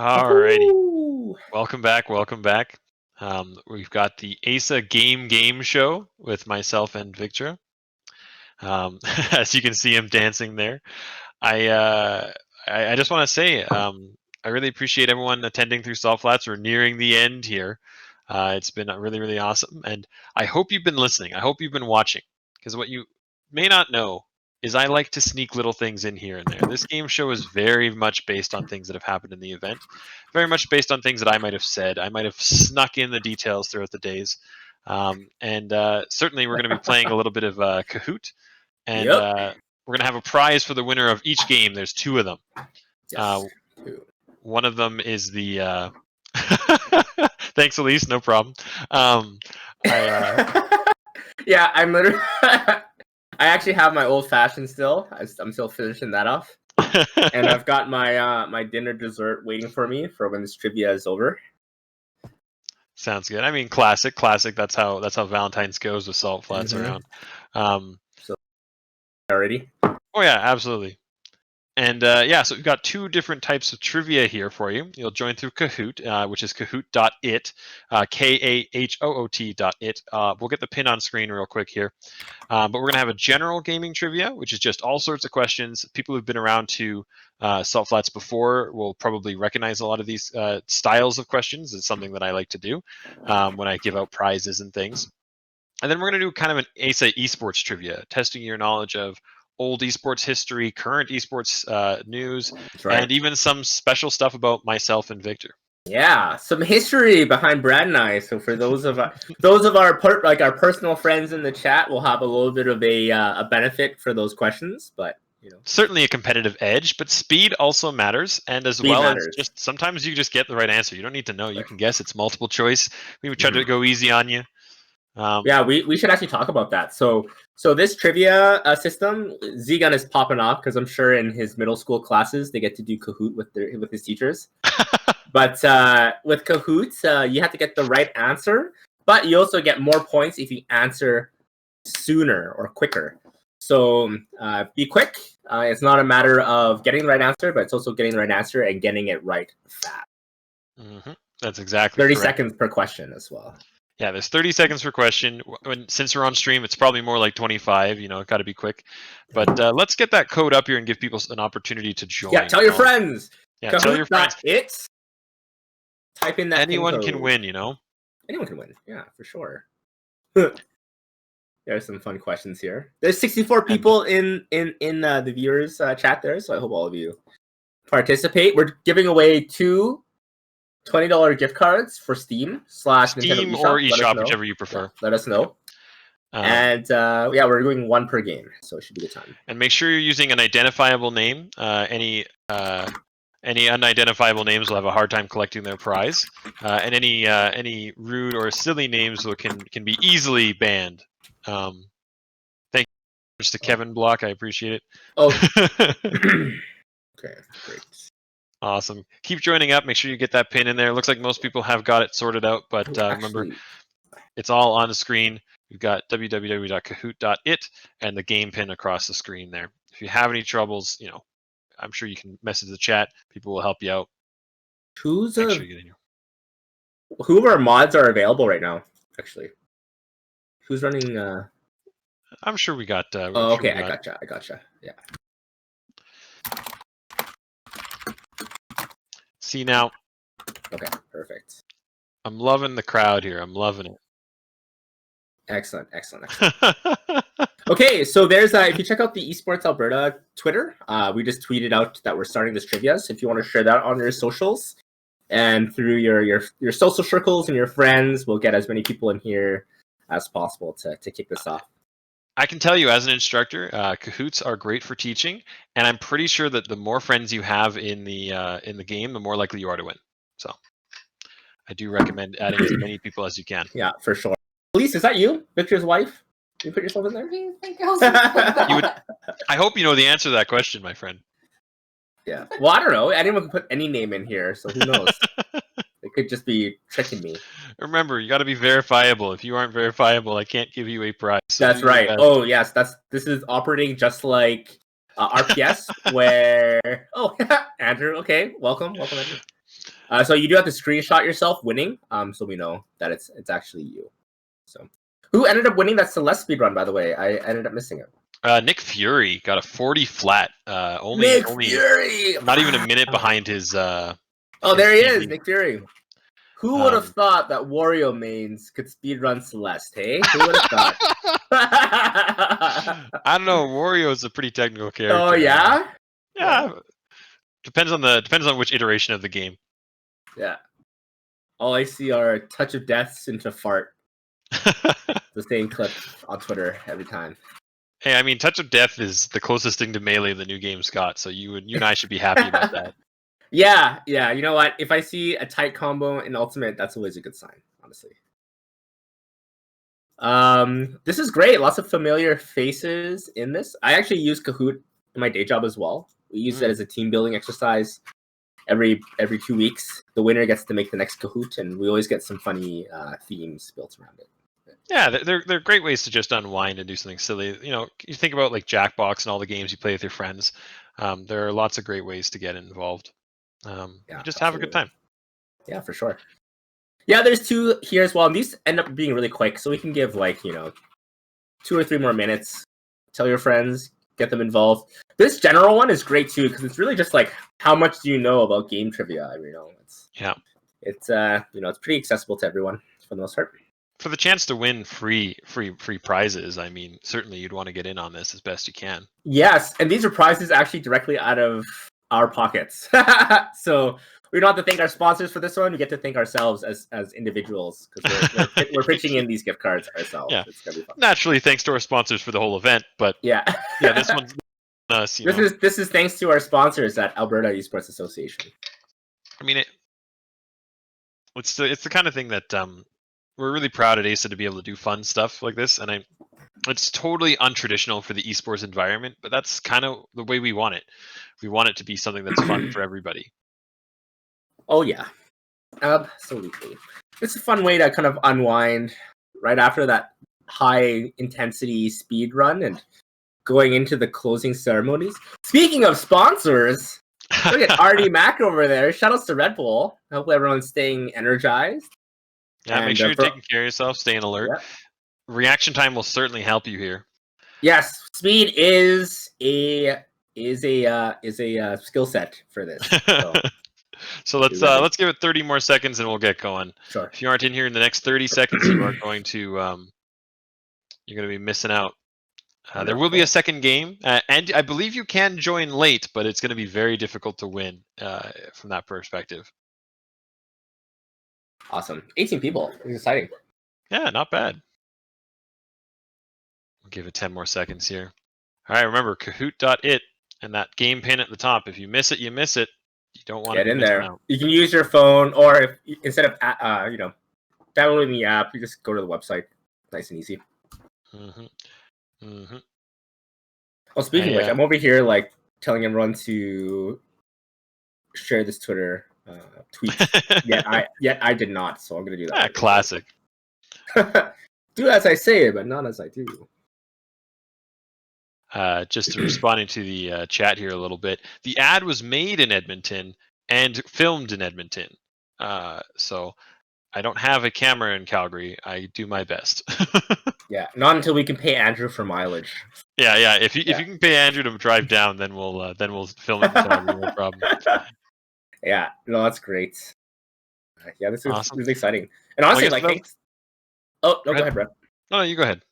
Alrighty, Woohoo! welcome back. We've got the AESA game show with myself and Victor. As you can see, him dancing there. I just want to say I really appreciate everyone attending through Sulphates. We're nearing the end here. It's been really awesome, and I hope you've been listening. I hope you've been watching, because what you may not know is I like to sneak little things in here and there. This game show is very much based on things that have happened in the event, very much based on things that I might have said. I might have snuck in the details throughout the days, and certainly we're going to be playing a little bit of Kahoot, and Yep. we're going to have a prize for the winner of each game. There's two of them. Yes. One of them is the thanks, Elise, no problem. Yeah, I'm literally. I actually have my old fashioned still. I'm still finishing that off, and I've got my my dinner dessert waiting for me for when this trivia is over. Sounds good. I mean, classic. That's how Valentine's goes with salt flats around. So already. Oh yeah, absolutely. And so we've got two different types of trivia here for you. You'll join through Kahoot, which is kahoot.it, kahoot.it. We'll get the pin on screen real quick here. But we're going to have a general gaming trivia, which is just all sorts of questions. People who've been around to Salt Flats before will probably recognize a lot of these styles of questions. It's something that I like to do when I give out prizes and things. And then we're going to do kind of an AESA esports trivia, testing your knowledge of old esports history, current esports news, and even some special stuff about myself and Victor. Yeah, some history behind Brad and I. So for those of our our personal friends in the chat, we'll have a little bit of a benefit for those questions. But certainly a competitive edge, but speed also matters, and as well as just sometimes you just get the right answer. You don't need to know; you can guess. It's multiple choice. We tried to go easy on you. Yeah, we should actually talk about that. So this trivia system, Z-Gun is popping off because I'm sure in his middle school classes they get to do Kahoot with his teachers. But with Kahoot, you have to get the right answer, but you also get more points if you answer sooner or quicker. So be quick. It's not a matter of getting the right answer, but it's also getting the right answer and getting it right fast. Mm-hmm. That's exactly 30 correct. seconds per question as well. Yeah, there's 30 seconds per question. Since we're on stream, it's probably more like 25. Got to be quick. But let's get that code up here and give people an opportunity to join. Yeah, tell your friends. Yeah, tell your friends. It's type in that. Anyone can win, Anyone can win. Yeah, for sure. There's some fun questions here. There's 64 people in the viewers chat there, so I hope all of you participate. We're giving away two $20 gift cards for Steam Nintendo eShop, or eShop, whichever you prefer. Yeah, let us know. And we're doing one per game, so it should be a good time. And make sure you're using an identifiable name. Any unidentifiable names will have a hard time collecting their prize, and any rude or silly names can be easily banned. Thank you to Kevin Block. I appreciate it. Oh, okay, great. Awesome. Keep joining up. Make sure you get that pin in there. Looks like most people have got it sorted out, but remember, it's all on the screen. We've got www.kahoot.it and the game pin across the screen there. If you have any troubles, I'm sure you can message the chat. People will help you out. Who of our mods are available right now, actually? Who's running? I'm sure we got. Okay, I gotcha. Yeah. See now. Okay, perfect. I'm loving the crowd here. I'm loving it. Excellent. Okay, so there's if you check out the EsportsAlberta Twitter, we just tweeted out that we're starting this trivia. So if you want to share that on your socials and through your social circles and your friends, we'll get as many people in here as possible to kick this off. I can tell you, as an instructor, Kahoots are great for teaching, and I'm pretty sure that the more friends you have in the game, the more likely you are to win. So, I do recommend adding as many people as you can. Yeah, for sure. Elise, is that you, Victor's wife? You put yourself in there? I hope you know the answer to that question, my friend. Yeah. Well, I don't know. Anyone can put any name in here, so who knows? It could just be tricking me. Remember, you got to be verifiable. If you aren't verifiable, I can't give you a prize. So that's right. Oh, yes. This is operating just like RPS, where Andrew. Okay, welcome, Andrew. So you do have to screenshot yourself winning, so we know that it's actually you. So who ended up winning that Celeste speedrun, by the way? I ended up missing it. Nick Fury got a 40 flat. Nick Fury! Not even a minute behind his. Oh, there he is, Nick Fury. Who would have thought that Wario mains could speedrun Celeste, hey? Who would have thought? I don't know. Wario is a pretty technical character. Oh, yeah? Yeah. Depends on which iteration of the game. Yeah. All I see are touch of deaths into fart. The same clip on Twitter every time. Hey, I mean, Touch of Death is the closest thing to melee the new game's got, so you and I should be happy about that. Yeah. You know what? If I see a tight combo in Ultimate, that's always a good sign, honestly. This is great. Lots of familiar faces in this. I actually use Kahoot in my day job as well. We use it as a team building exercise. Every 2 weeks, the winner gets to make the next Kahoot, and we always get some funny themes built around it. Yeah, they're great ways to just unwind and do something silly. You know, you think about like Jackbox and all the games you play with your friends. There are lots of great ways to get involved. Just have a good time. Yeah, for sure. Yeah, there's 2 here as well. And these end up being really quick, so we can give 2 or 3 more minutes. Tell your friends, get them involved. This general one is great too because it's really just like how much do you know about game trivia? It's pretty accessible to everyone for the most part. For the chance to win free prizes, I mean, certainly you'd want to get in on this as best you can. Yes, and these are prizes actually directly out of our pockets. So we don't have to thank our sponsors for this one. We get to thank ourselves as individuals because we're pitching in these gift cards ourselves. Yeah. It's gonna be fun. Naturally, thanks to our sponsors for the whole event, but this one's us. This is thanks to our sponsors at Alberta Esports Association. I mean, it's the kind of thing that we're really proud at AESA to be able to do fun stuff like this, and it's totally untraditional for the esports environment, but that's kind of the way we want it. We want it to be something that's fun for everybody. Oh yeah, absolutely. It's a fun way to kind of unwind right after that high intensity speed run and going into the closing ceremonies. Speaking of sponsors, look at Artie Mac over there. Shout outs to Red Bull. I hope everyone's staying energized. Yeah, make sure you're taking care of yourself, staying alert. Yeah. Reaction time will certainly help you here. Yes, speed is a skill set for this. So let's give it 30 more seconds and we'll get going. Sure. If you aren't in here in the next 30 seconds, you are going to be missing out. There will be a second game, and I believe you can join late, but it's going to be very difficult to win from that perspective. Awesome. 18 people. It's exciting. Yeah, not bad. We'll give it 10 more seconds here. All right, remember, Kahoot.it and that game pin at the top. If you miss it, you miss it. You don't want to get in there. Out. You can use your phone, or if instead of downloading the app, you just go to the website. Nice and easy. Well, speaking of which, I'm over here telling everyone to share this Twitter tweet. yet I did not, so I'm gonna do that. Classic. Do as I say, but not as I do. Just responding to the chat here a little bit. The ad was made in Edmonton and filmed in Edmonton. So I don't have a camera in Calgary. I do my best. Yeah, not until we can pay Andrew for mileage. Yeah. If you can pay Andrew to drive down, then we'll film it in Calgary, no problem. Yeah, no, that's great. Yeah, this is awesome. Really exciting. And honestly, thanks. Oh, no, go ahead, Brett. No, you go ahead.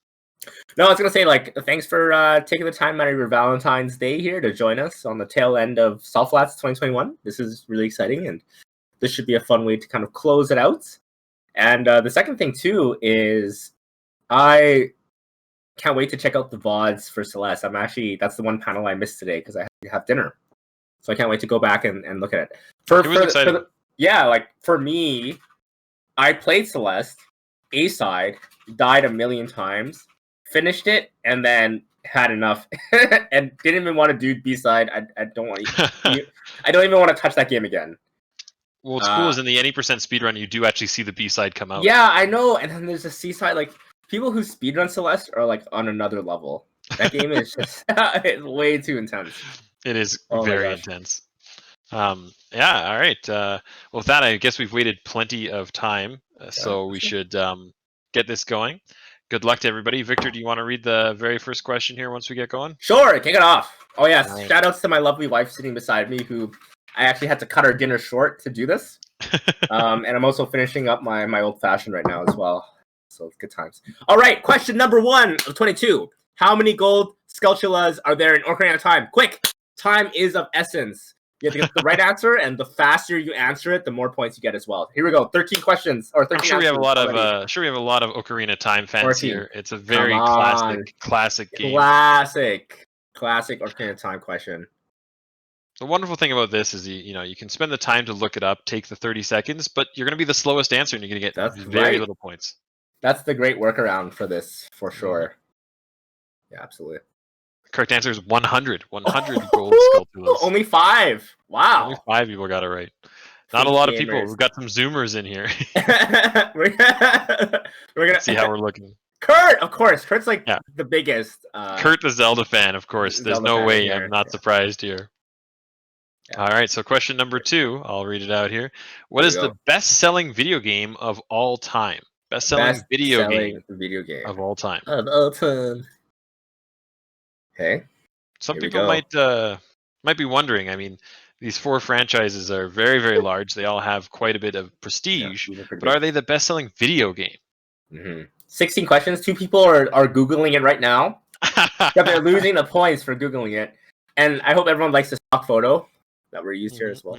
No, I was gonna say thanks for taking the time out of your Valentine's Day here to join us on the tail end of Sulphates 2021. This is really exciting, and this should be a fun way to kind of close it out. And the second thing too is I can't wait to check out the VODs for Celeste. That's the one panel I missed today because I had to have dinner. So I can't wait to go back and look at it. It was exciting. For me, I played Celeste, A-side, died a million times, finished it, and then had enough, and didn't even want to do B-side. I don't want to. I don't even want to touch that game again. Well, what's cool is in the any % speedrun, you do actually see the B-side come out. Yeah, I know. And then there's a C-side. People who speedrun Celeste are on another level. That game is just it's way too intense. It is very intense. Yeah, all right. Well, with that, I guess we've waited plenty of time, so we should get this going. Good luck to everybody. Victor, do you want to read the very first question here once we get going? Sure, kick it off. Oh yes, All right. shout outs to my lovely wife sitting beside me, who I actually had to cut our dinner short to do this. And I'm also finishing up my old fashioned right now as well. So good times. All right, question number 1 of 22. How many gold Skulltulas are there in Ocarina of Time? Quick, time is of essence. You have to get the right answer, and the faster you answer it, the more points you get as well. Here we go. 13 questions or 13 I'm sure we have a answers lot already. of we have a lot of Ocarina of Time fans 14. here. It's a Come very on. classic game. Classic Ocarina of Time question. The wonderful thing about this is you can spend the time to look it up, take the 30 seconds, but you're going to be the slowest answer, and you're going to get That's very right. little points. That's the great workaround for this, for sure. Yeah, absolutely. Correct answer is 100. 100 gold Skulltulas. Only 5. Wow. Only 5 people got it right. Not a lot of people. We've got some Zoomers in here. we're gonna Let's see how we're looking. Kurt, of course. Kurt's like the biggest. Kurt, the Zelda fan, of course. There's no way here. I'm not surprised here. Yeah. All right, so question number 2. I'll read it out here. What is the best-selling video game of all time? Best-selling video game of all time. Of all time. Okay. Some people might be wondering. I mean, these 4 franchises are very, very large. They all have quite a bit of prestige. But are they the best-selling video game? 16 questions. 2 people are Googling it right now. But they're losing the points for Googling it. And I hope everyone likes the stock photo that we're used here as well.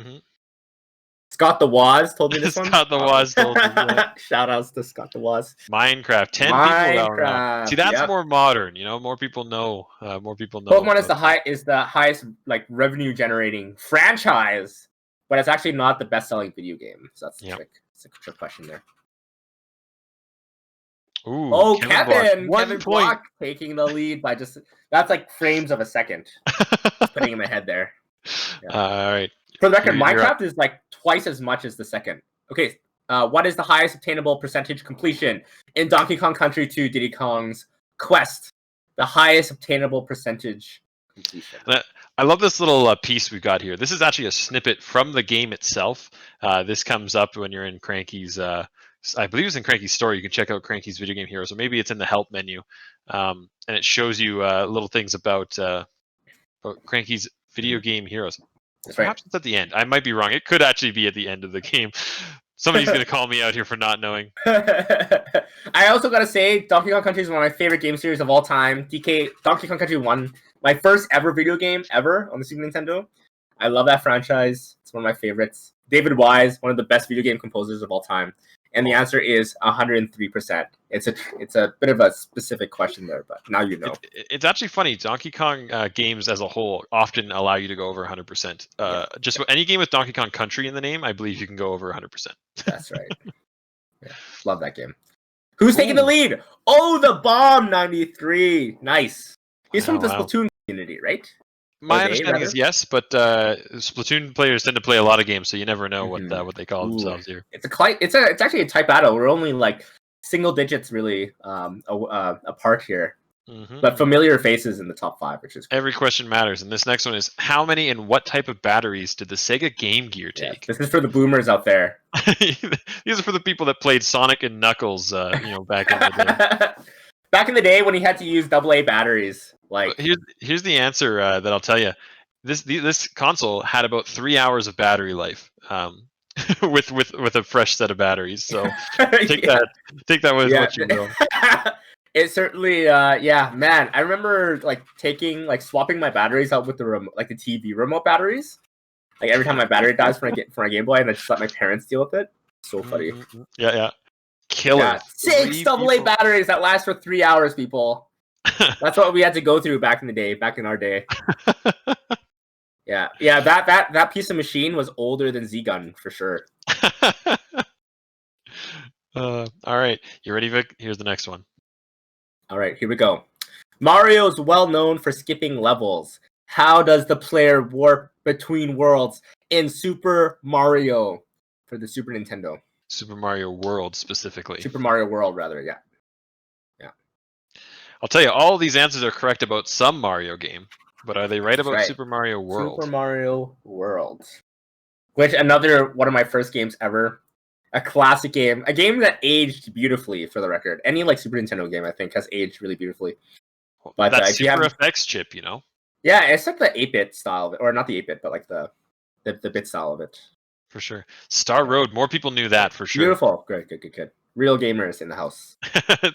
Scott the Waz told me this one. Scott the Waz told me that. Shout outs to Scott the Waz. Minecraft. 10 people now. See, that's more modern. More people know. More people know. Pokemon is the highest like revenue generating franchise, but it's actually not the best selling video game. So that's the trick. It's a trick question there. Ooh, Kevin Block taking the lead by that's like frames of a second. Just putting in my head there. Yeah. All right. For the record, Minecraft is like twice as much as the second. Okay, what is the highest obtainable percentage completion in Donkey Kong Country 2 Diddy Kong's Quest? The highest obtainable percentage completion. I love this little piece we've got here. This is actually a snippet from the game itself. This comes up when you're in Cranky's, I believe it's in Cranky's store. You can check out Cranky's Video Game Heroes, or maybe it's in the help menu. And it shows you little things about Cranky's Video Game Heroes. Perhaps it's at the end. I might be wrong. It could actually be at the end of the game. Somebody's going to call me out here for not knowing. I also got to say, Donkey Kong Country is one of my favorite game series of all time. Donkey Kong Country 1, my first ever video game ever on the Super Nintendo. I love that franchise. It's one of my favorites. David Wise, one of the best video game composers of all time. And the answer is 103%. It's a bit of a specific question there, but now you know. It's actually funny. Donkey Kong games as a whole often allow you to go over 100%. Just any game with Donkey Kong Country in the name, I believe you can go over 100%. That's right. Yeah, love that game. Who's taking the lead? Oh, the Bomb 93. Nice. He's from the Splatoon community, right? My understanding is yes, but Splatoon players tend to play a lot of games, so you never know what they call themselves here. It's actually a tight battle. We're only like single digits really apart here, but familiar faces in the top 5, which is cool. Every question matters. And this next one is: how many and what type of batteries did the Sega Game Gear take? This is for the boomers out there. These are for the people that played Sonic and Knuckles, back in the day. Back in the day when he had to use AA batteries. Like here's the answer that I'll tell you. This console had about 3 hours of battery life, with a fresh set of batteries. So take that with what you will. It certainly, man. I remember swapping my batteries out with the remote, like the TV remote batteries. Like every time my battery dies for my Game Boy, and then just let my parents deal with it. So funny. Yeah. Killer. Yeah. 6 AA batteries that last for 3 hours, people. That's what we had to go through back in our day. Yeah. That piece of machine was older than Z-Gun for sure. All right, you ready, Vic? Here's the next one. All right, here we go. Mario's well known for skipping levels. How does the player warp between worlds in Super Mario for the Super Nintendo? Super Mario World specifically. Super Mario World, rather, yeah. I'll tell you, all of these answers are correct about some Mario game, but are they right about Super Mario World? Super Mario World. Which another one of my first games ever. A classic game. A game that aged beautifully, for the record. Any like Super Nintendo game, I think, has aged really beautifully. But That if you Super have, FX chip, you know. yeah, it's like the 8-bit style of it, or not the 8-bit, but like the bit style of it. For sure. Star Road, more people knew that for sure. Beautiful. Good. Real gamers in the house.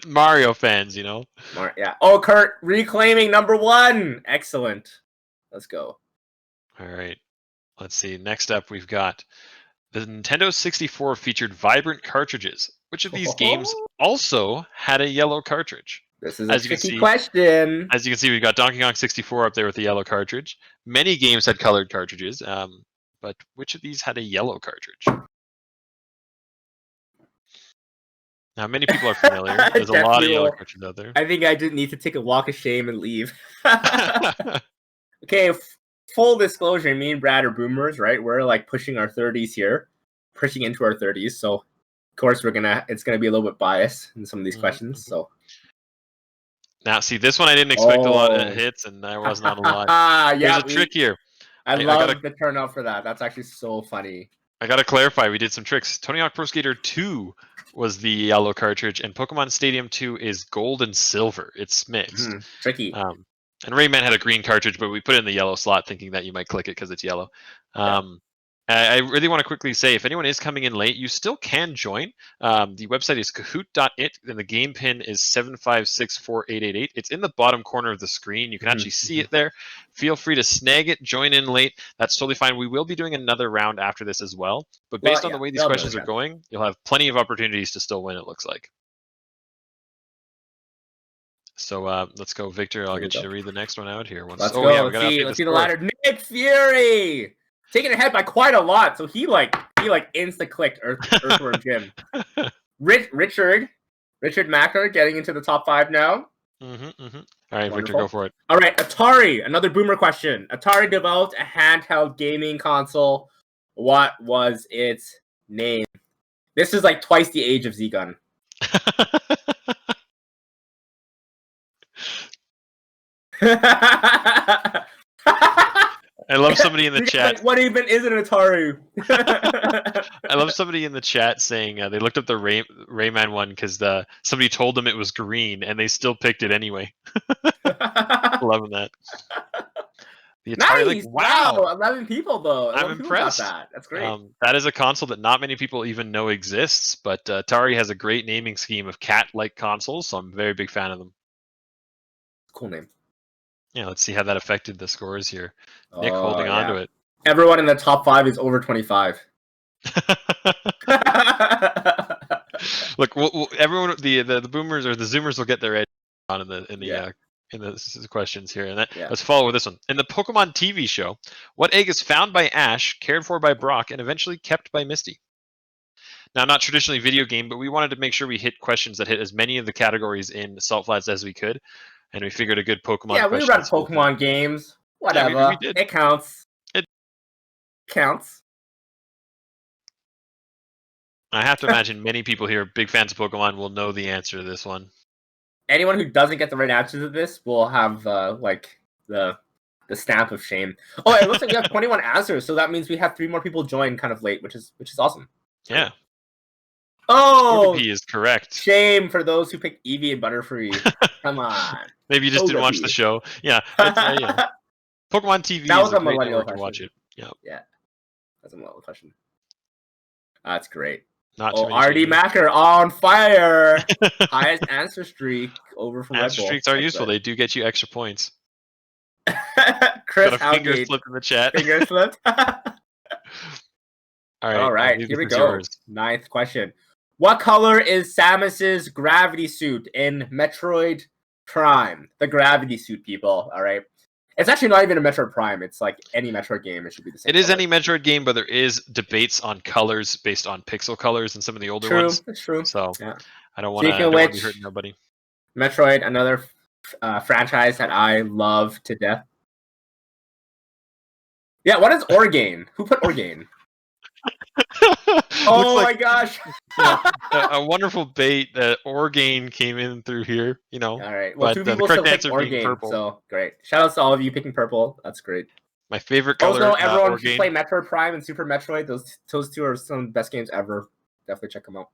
Mario fans, you know. Yeah. Oh, Kurt, reclaiming number 1. Excellent. Let's go. All right. Let's see. Next up, we've got the Nintendo 64 featured vibrant cartridges. Which of these games also had a yellow cartridge? This is a tricky question. As you can see, we've got Donkey Kong 64 up there with the yellow cartridge. Many games had colored cartridges, but which of these had a yellow cartridge? Now, many people are familiar. There's a lot of yellow cartridges out there. I think I didn't need to take a walk of shame and leave. Okay, full disclosure, me and Brad are boomers, right? We're like pushing our 30s here, pushing into our 30s. So, of course, it's gonna be a little bit biased in some of these questions. So, now, see, this one I didn't expect a lot of hits, and I wasn't on a lot. There's a trick here. I love the turnout for that. That's actually so funny. I gotta clarify, we did some tricks. Tony Hawk Pro Skater 2 was the yellow cartridge, and Pokemon Stadium 2 is gold and silver. It's mixed. Tricky. And Rayman had a green cartridge, but we put it in the yellow slot thinking that you might click it because it's yellow. I really want to quickly say, if anyone is coming in late, you still can join. The website is kahoot.it, and the game pin is 7564888. It's in the bottom corner of the screen. You can actually see it there. Feel free to snag it, join in late. That's totally fine. We will be doing another round after this as well. But based on the way these questions are going, you'll have plenty of opportunities to still win, it looks like. So let's go, Victor. I'll get you to read the next one out here. Let's go. Yeah, let's see the ladder. Nick Fury taking ahead by quite a lot. So he insta clicked Earthworm Jim. Richard Macker getting into the top 5 now. All right, wonderful. Victor, go for it. All right, Atari. Another boomer question. Atari developed a handheld gaming console. What was its name? This is like twice the age of Z-Gun. I love somebody in the chat. What even is an Atari? I love somebody in the chat saying they looked up the Rayman one because somebody told them it was green and they still picked it anyway. Loving that. The Atari, nice! Wow, 11 people though. I'm impressed. That's great. That is a console that not many people even know exists, but Atari has a great naming scheme of cat-like consoles, so I'm a very big fan of them. Cool name. Yeah, let's see how that affected the scores here. Nick holding on to it. Everyone in the top 5 is over 25. Look, everyone, the boomers or the zoomers will get their edge on in the questions here, and let's follow with this one. In the Pokemon TV show, what egg is found by Ash, cared for by Brock, and eventually kept by Misty? Now, not traditionally video game, but we wanted to make sure we hit questions that hit as many of the categories in Salt Flats as we could. And we figured a good Pokemon. Yeah, we run Pokemon games. Whatever. Yeah, we did. It counts. It counts. I have to imagine many people here, big fans of Pokemon, will know the answer to this one. Anyone who doesn't get the right answer to this will have the stamp of shame. Oh, it looks like we have 21 answers, so that means we have 3 more people join kind of late, which is awesome. Yeah. Oh, he is correct. Shame for those who picked Eevee and Butterfree. Come on. Maybe you just didn't watch the show. Yeah. Yeah. Pokemon TV that was is a great network to watch it. Yeah. Yeah. That's a millennial question. That's great. Not RD Macker on fire. Highest answer streak over from Answer streaks are useful. They do get you extra points. Chris got a finger flipped in the chat. Finger flipped. All right. Here we go. 9th question. What color is Samus's gravity suit in Metroid Prime? The gravity suit, people. All right. It's actually not even a Metroid Prime. It's like any Metroid game. It should be the same. It is any Metroid game, but there is debates on colors based on pixel colors in some of the older ones. That's true. So I don't want to be hurting nobody. Metroid, another franchise that I love to death. Yeah, what is Organe? Who put Organe? Oh my gosh! A wonderful bait that Organe came in through here. You know. All right. Well, 2 people still picked Organe, so great. Shout out to all of you picking purple. That's great. My favorite color. Also, everyone should Organe. play Metroid Prime and Super Metroid. Those two are some of the best games ever. Definitely check them out.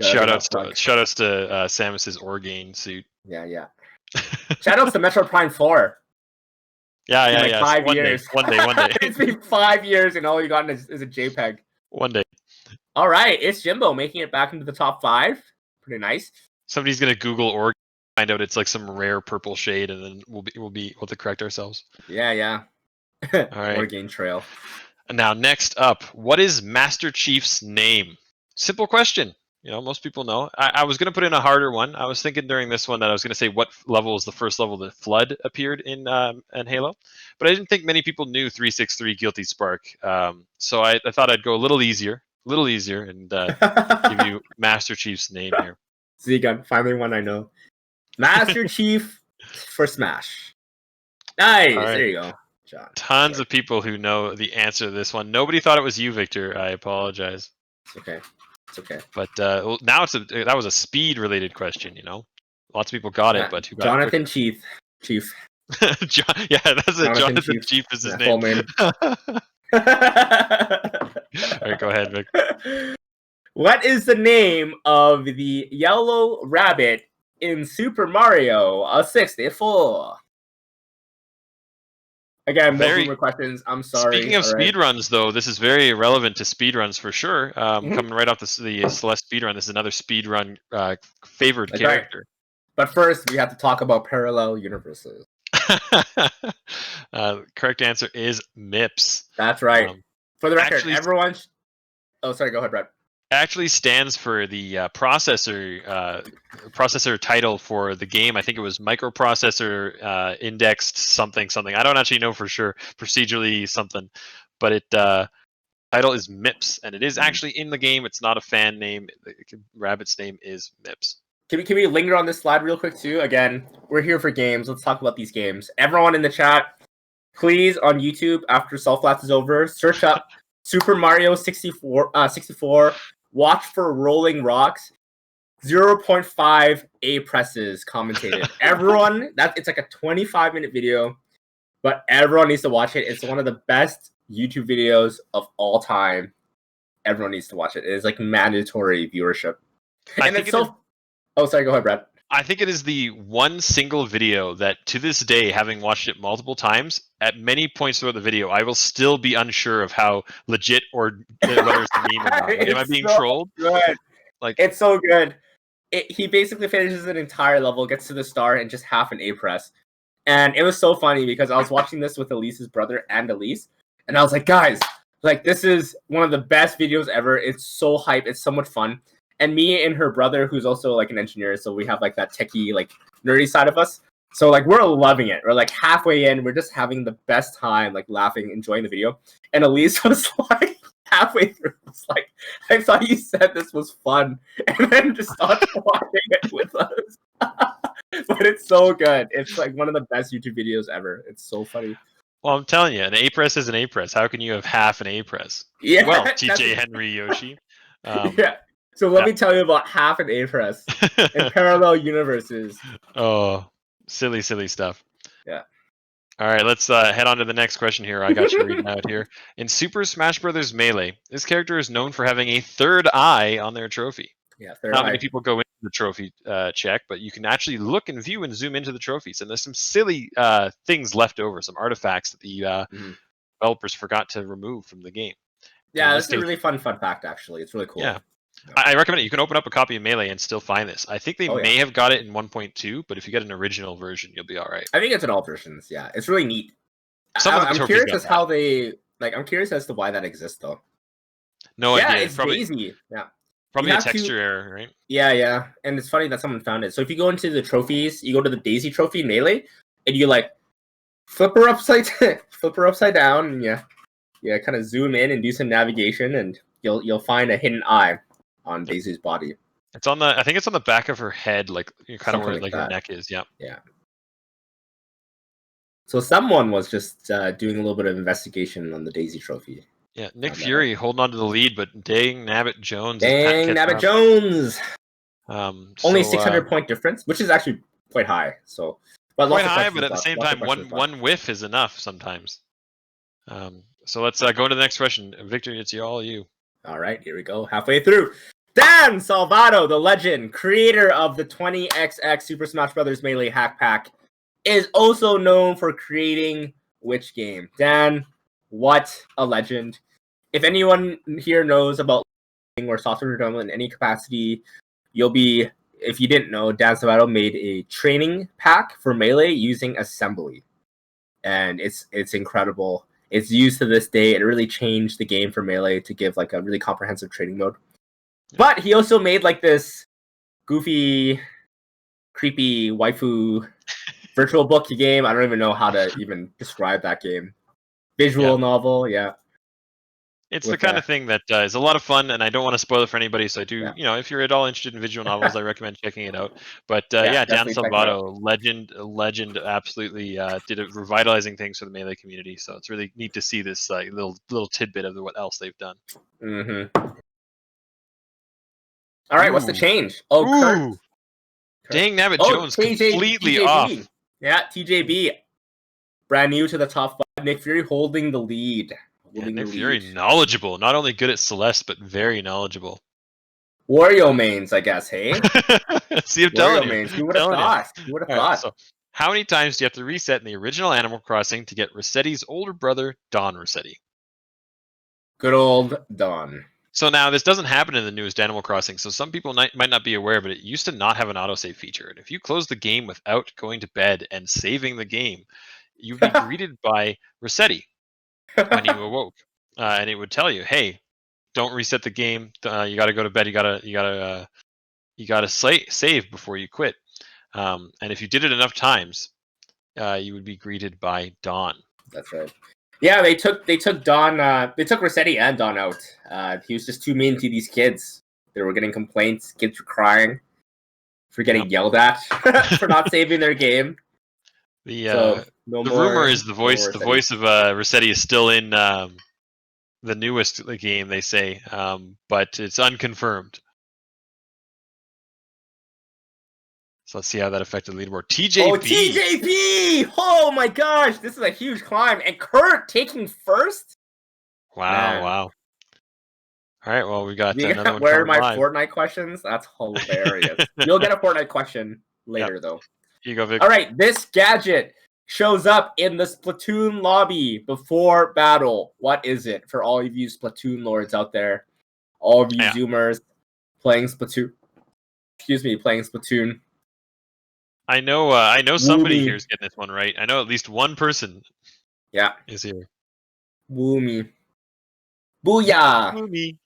Shoutouts to Samus's Organe suit. Yeah. Shoutouts to Metroid Prime 4. Yeah. 5 years. One day. It's been 5 years, and all you got is a JPEG. One day. All right, it's Jimbo making it back into the top 5. Pretty nice. Somebody's gonna Google Organe, find out it's like some rare purple shade, and then we'll have to correct ourselves. Yeah. All right. Organe Trail. Now, next up, what is Master Chief's name? Simple question. Most people know. I was going to put in a harder one. I was thinking during this one that I was going to say what level was the first level that Flood appeared in Halo, but I didn't think many people knew 363 Guilty Spark. So I thought I'd go a little easier, and give you Master Chief's name here. Z-Gun, finally one I know. Master Chief for Smash. Nice. Right. There you go. John. Tons of people who know the answer to this one. Nobody thought it was you, Victor. I apologize. It's okay. But now that was a speed related question. Lots of people got it, but who got Jonathan it Chief. That's it. Jonathan Chief is his name. All right, go ahead, Vic. What is the name of the yellow rabbit in Super Mario 64? Again, more questions. I'm sorry. Speaking of speedruns, though, this is very relevant to speedruns for sure. Coming right off the Celeste speedrun, this is another speedrun favored character. Right. But first, we have to talk about parallel universes. Correct answer is MIPS. That's right. For the record, everyone... Oh, sorry. Go ahead, Brett. Actually stands for the processor title for the game. I think it was microprocessor indexed something. I don't actually know for sure, procedurally something, but it title is MIPS, and it is actually in the game. It's not a fan name. Rabbit's name is MIPS. Can we linger on this slide real quick too? Again, we're here for games. Let's talk about these games. Everyone in the chat, please, on YouTube after Sulphates is over, search up Super Mario 64. Watch for Rolling Rocks. 0.5 A presses commentated. Everyone, it's like a 25-minute video, but everyone needs to watch it. It's one of the best YouTube videos of all time. Everyone needs to watch it. It is like mandatory viewership. Oh, sorry. Go ahead, Brad. I think it is the one single video that, to this day, having watched it multiple times, at many points throughout the video, I will still be unsure of how legit or whether it's a meme or not. Like, am I being trolled? Good. It's so good. He basically finishes an entire level, gets to the star, and just half an A press. And it was so funny because I was watching this with Elise's brother and Elise, and I was like, guys, this is one of the best videos ever. It's so hype. It's so much fun. And me and her brother, who's also an engineer, so we have that techie, nerdy side of us. So we're loving it. We're halfway in, we're just having the best time, laughing, enjoying the video. And Elise was halfway through, was I thought you said this was fun, and then just started watching it with us. But it's so good. It's one of the best YouTube videos ever. It's so funny. Well, I'm telling you, an A press is an A press. How can you have half an A press? Yeah. Well, TJ Henry Yoshi. Yeah. So let me tell you about half an A press in parallel universes. Oh, silly stuff. Yeah. All right, let's head on to the next question here. I got you reading out here. In Super Smash Bros. Melee, this character is known for having a third eye on their trophy. Yeah, Not many people go into the trophy check, but you can actually look and view and zoom into the trophies. And there's some silly things left over, some artifacts that the developers forgot to remove from the game. Yeah, that's a really fun fact, actually. It's really cool. Yeah. I recommend it. You can open up a copy of Melee and still find this. I think they may have got it in 1.2, but if you get an original version, you'll be all right. I think it's in all versions. Yeah, it's really neat. I'm curious as how they I'm curious as to why that exists, though. No idea. It's Daisy. Yeah, probably a texture error, right? Yeah, and it's funny that someone found it. So if you go into the trophies, you go to the Daisy trophy in Melee, and you flip her upside down, and yeah, kind of zoom in and do some navigation, and you'll find a hidden eye on Daisy's body. It's on I think it's on the back of her head, kind of where her neck is. Yeah. Yeah. So someone was just doing a little bit of investigation on the Daisy trophy. Yeah, Nick Fury holding on to the lead, but dang Nabbit Jones. Only 600 point difference, which is actually quite high. So But quite lots of high, but questions at the left. same Lots of time, questions left. one whiff is enough sometimes. So let's go to the next question. Victor, it's all you. All right, here we go. Halfway through. Dan Salvato, the legend, creator of the 20XX Super Smash Bros. Melee Hack Pack, is also known for creating which game? Dan, what a legend. If anyone here knows about or software development in any capacity, you'll be, if you didn't know, Dan Salvato made a training pack for Melee using assembly. And it's incredible. It's used to this day. It really changed the game for Melee to give like a really comprehensive training mode. But he also made like this goofy, creepy waifu virtual book game. I don't even know how to even describe that game. Visual novel, yeah. It's the kind of thing that is a lot of fun, and I don't want to spoil it for anybody. So I do, if you're at all interested in visual novels, I recommend checking it out. But Dan Salvato, legend, absolutely did a revitalizing things for the Melee community. So it's really neat to see this little tidbit of what else they've done. Mm-hmm. All right, what's the change? Oh, Kurt. Dang, Nabbit Jones completely TJB. off. Yeah, TJB. Brand new to the top 5. Nick Fury holding the lead. Nick Fury, knowledgeable. Not only good at Celeste, but very knowledgeable. Wario mains, I guess, hey? See, I'm telling you. Mains. Who would have thought? Who would have thought? So, how many times do you have to reset in the original Animal Crossing to get Rossetti's older brother, Don Rossetti? Good old Don. So now, this doesn't happen in the newest Animal Crossing, so some people might not be aware, but it used to not have an autosave feature. And if you close the game without going to bed and saving the game, you'd be greeted by Rossetti when you awoke, and it would tell you, "Hey, don't reset the game. You got to go to bed. You gotta save before you quit." And if you did it enough times, you would be greeted by Don. That's right. Yeah, they took Don. They took Rossetti and Don out. He was just too mean to these kids. They were getting complaints. Kids were crying for getting yelled at for not saving their game. The rumor is the voice of Rossetti is still in the newest game, they say, but it's unconfirmed. So let's see how that affected the leaderboard. TJB. Oh, TJB! Oh my gosh, this is a huge climb, and Kurt taking first. Wow! All right, well, we got another one. Where are my Fortnite questions? That's hilarious. You'll get a Fortnite question later, though. Here you go, Vic. All right, this gadget shows up in the Splatoon lobby before battle. What is it for all of you Splatoon lords out there? All of you Zoomers playing Splatoon. Excuse me, playing Splatoon. I know somebody here is getting this one right. I know at least one person is here. Woomy. Booyah! Woomy.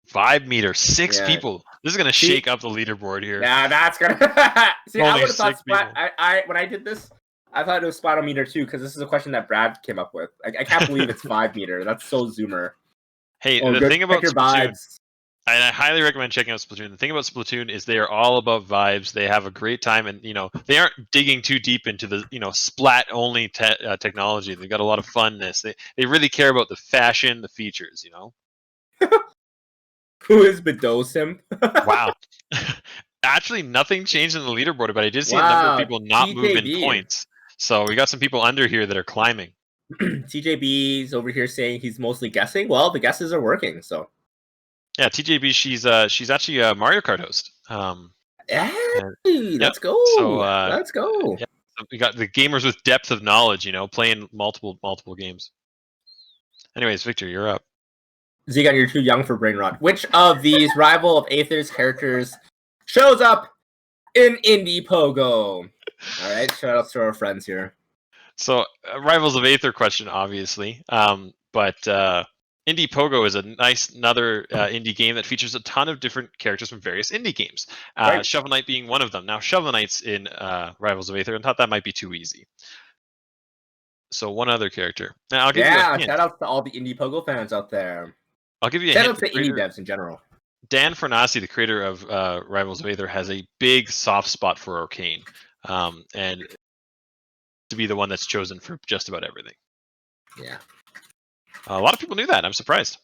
5 meter, 6 people. This is gonna shake up the leaderboard here. Yeah, that's gonna. See, I would have thought when I did this, I thought it was Splatometer too, because this is a question that Brad came up with. I can't believe it's 5 meter. That's so Zoomer. Hey, the thing about Splatoon, and I highly recommend checking out Splatoon. The thing about Splatoon is they are all about vibes. They have a great time, and they aren't digging too deep into the splat only technology. They've got a lot of funness. They really care about the fashion, the features. Who is Bedosim? Wow. Actually, nothing changed in the leaderboard, but I did see a number of people not move in points. So we got some people under here that are climbing. TJB's over here saying he's mostly guessing. Well, the guesses are working, so. Yeah, TJB, she's actually a Mario Kart host. Hey, let's go. So, let's go. Yeah, so we got the gamers with depth of knowledge, playing multiple games. Anyways, Victor, you're up. Zegan, you're too young for brain rot. Which of these Rival of Aether's characters shows up in Indie Pogo? All right, shout out to our friends here. So, Rivals of Aether question, obviously. But Indie Pogo is another indie game that features a ton of different characters from various indie games. Right. Shovel Knight being one of them. Now, Shovel Knight's in Rivals of Aether, and thought that might be too easy. So, one other character. Now, I'll give you a hint. Shout out to all the Indie Pogo fans out there. I'll give you a hint. Shout out to indie devs in general. Dan Fernassi, the creator of Rivals of Aether, has a big soft spot for Arcane, and to be the one that's chosen for just about everything. Yeah. A lot of people knew that. I'm surprised.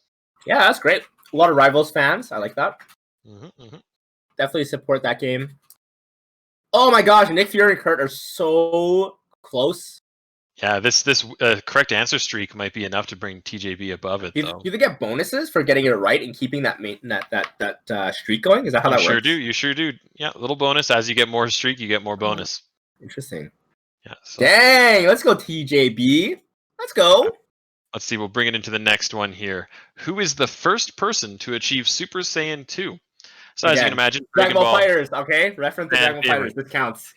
Yeah, that's great. A lot of Rivals fans. I like that. Mm-hmm. Definitely support that game. Oh my gosh, Nick Fury and Kurt are so close. Yeah, this correct answer streak might be enough to bring TJB above it, though. Do they get bonuses for getting it right and keeping that streak going? Is that how that works? You sure do. Yeah, a little bonus. As you get more streak, you get more bonus. Interesting. Yeah. So. Dang, let's go TJB. Let's go. Let's see, we'll bring it into the next one here. Who is the first person to achieve Super Saiyan 2? So as you can imagine, Dragon Ball Fighters, okay? Reference to Dragon Ball Fighters. This counts.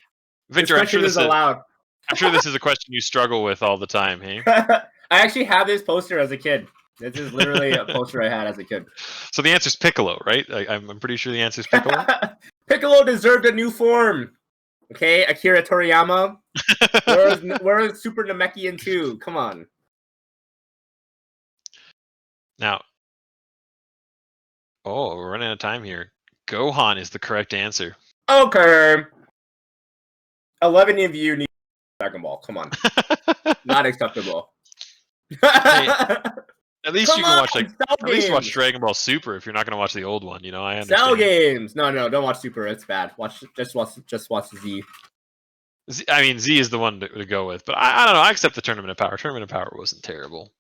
Victor, I'm sure this is allowed. I'm sure this is a question you struggle with all the time, hey? I actually have this poster as a kid. This is literally a poster I had as a kid. So the answer is Piccolo, right? I'm pretty sure the answer is Piccolo. Piccolo deserved a new form. Okay, Akira Toriyama. Where is Super Namekian 2? Come on. Now, we're running out of time here. Gohan is the correct answer. Okay. 11 of you need Dragon Ball. Come on. Not acceptable. Hey, at least you can watch at least watch Dragon Ball Super if you're not going to watch the old one. You know, I understand. Cell games. No, don't watch Super. It's bad. Just watch Z. I mean, Z is the one to go with, but I don't know. I accept the Tournament of Power. Tournament of Power wasn't terrible.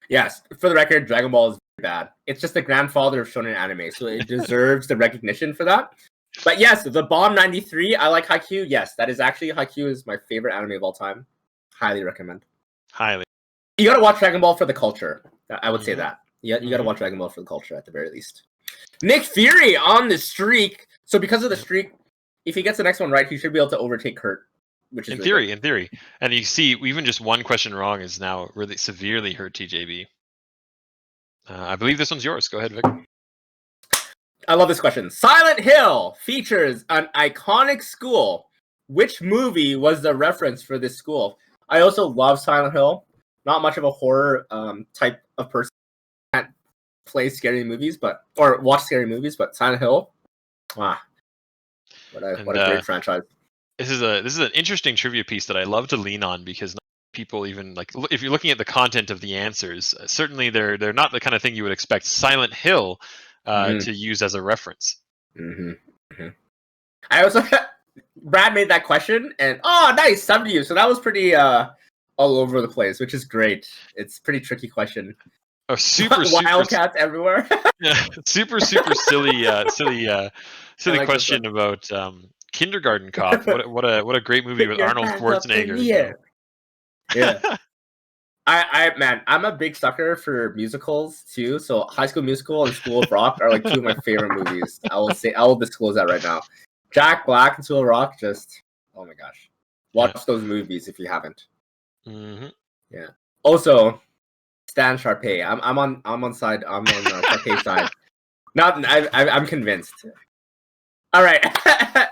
Yes, for the record, Dragon Ball is bad. It's just the grandfather of shonen anime, so it deserves the recognition for that. But yes, the Bomb 93, I like Haikyuu. Yes, that is actually Haikyuu is my favorite anime of all time. Highly recommend. Highly. You gotta watch Dragon Ball for the culture. I would say that. Yeah, you gotta watch Dragon Ball for the culture at the very least. Nick Fury on the streak. So because of the streak, if he gets the next one right, he should be able to overtake Kurt. Which is in theory. And you see, even just one question wrong is now really severely hurt TJB. I believe this one's yours. Go ahead, Vic. I love this question. Silent Hill features an iconic school. Which movie was the reference for this school? I also love Silent Hill. Not much of a horror type of person. Can't play scary movies, or watch scary movies, but Silent Hill. What a great franchise. This is an interesting trivia piece that I love to lean on because people even if you're looking at the content of the answers, certainly they're not the kind of thing you would expect Silent Hill to use as a reference. I also Brad made that question and nice, 70. So that was pretty all over the place, which is great. It's a pretty tricky question. Oh, super Wildcats everywhere. Yeah, super silly question about Kindergarten Cop. What a great movie with Arnold Schwarzenegger. Yeah. I'm a big sucker for musicals too. So High School Musical and School of Rock are like two of my favorite movies. I will disclose that right now. Jack Black and School of Rock, just oh my gosh, watch those movies if you haven't. Yeah. Also, Stan Sharpay. I'm on Sharpay's side. I'm convinced. All right.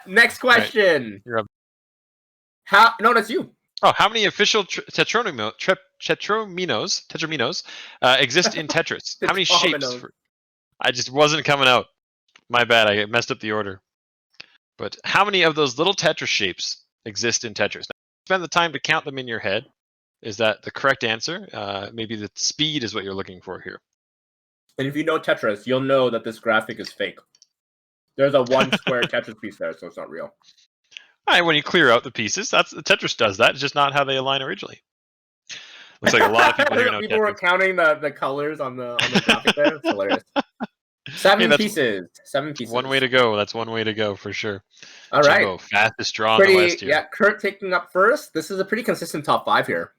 Next question. Right. No, that's you. Oh, how many official tetrominos exist in Tetris? How many shapes? I just wasn't coming out. My bad. I messed up the order. But how many of those little Tetris shapes exist in Tetris? Now, spend the time to count them in your head. Is that the correct answer? Maybe the speed is what you're looking for here. And if you know Tetris, you'll know that this graphic is fake. There's a one square Tetris piece there, so it's not real. All right, when you clear out the pieces, Tetris does that. It's just not how they align originally. Looks like a lot of people here know people Tetris. were counting the colors on the graphic there. It's hilarious. Seven pieces. One way to go. That's one way to go for sure. All right. Jimbo, fastest draw on the list here. Yeah, Kurt taking up first. This is a pretty consistent top 5 here.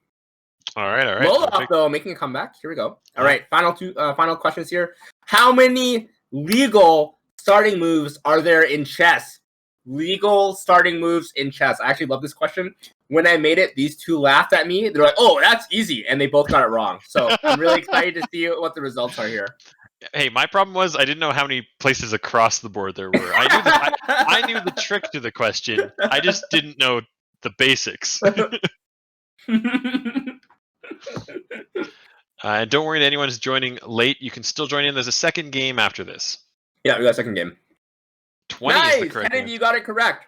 All right. Moloch, though, making a comeback. Here we go. All right, final questions here. How many legal starting moves are there in chess? Legal starting moves in chess. I actually love this question. When I made it, these two laughed at me. They're like, "Oh, that's easy," and they both got it wrong. So I'm really excited to see what the results are here. Hey, my problem was I didn't know how many places across the board there were. I knew the trick to the question. I just didn't know the basics. And don't worry to anyone who's joining late. You can still join in. There's a second game after this. Yeah, we got a second game. 20 is the correct answer. You got it correct.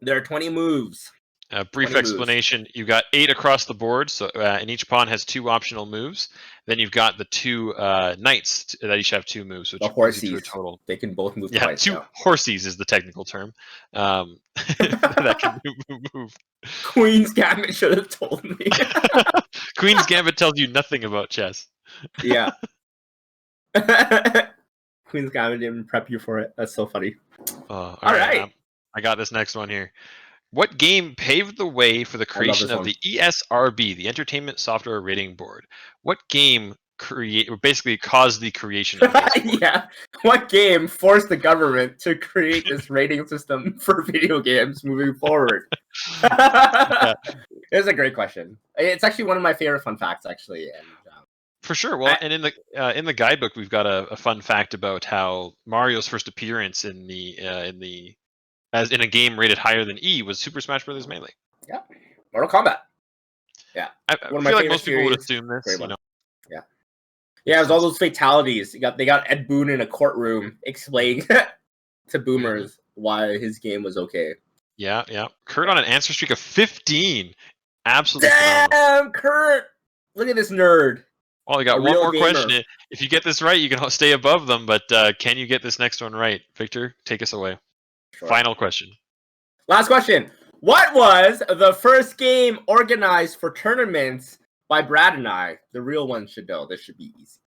There are 20 moves. A brief 20 moves. explanation: you've got 8 across the board, so and each pawn has 2 optional moves. Then you've got the 2 knights that each have 2 moves, which The brings you to a horsies. total. They can both move Yeah, twice. 2 horsies is the technical term. That can move. Queen's Gambit should have told me. Queen's Gambit tells you nothing about chess. Yeah. Queen's Gambit didn't prep you for it. That's so funny. All right. I got this next one here. What game paved the way for the creation this of the ESRB, the Entertainment Software Rating Board? What game basically caused the creation of this board? Yeah. What game forced the government to create this rating system for video games moving forward? It's a great question. It's actually one of my favorite fun facts, actually. And for sure. Well, and in the guidebook, we've got a fun fact about how Mario's first appearance in a game rated higher than E was Super Smash Bros. Melee. Yeah, Mortal Kombat. Yeah, I feel like most people would assume this. Yeah, it was all those fatalities. They got Ed Boon in a courtroom explaining to boomers why his game was okay. Yeah. Kurt on an answer streak of 15. Absolutely Damn, phenomenal. Kurt! Look at this nerd. Well, you got one more question. If you get this right, you can stay above them. But can you get this next one right, Victor? Take us away. Sure. Final question. Last question. What was the first game organized for tournaments by Brad and I? The real one should know. This should be easy.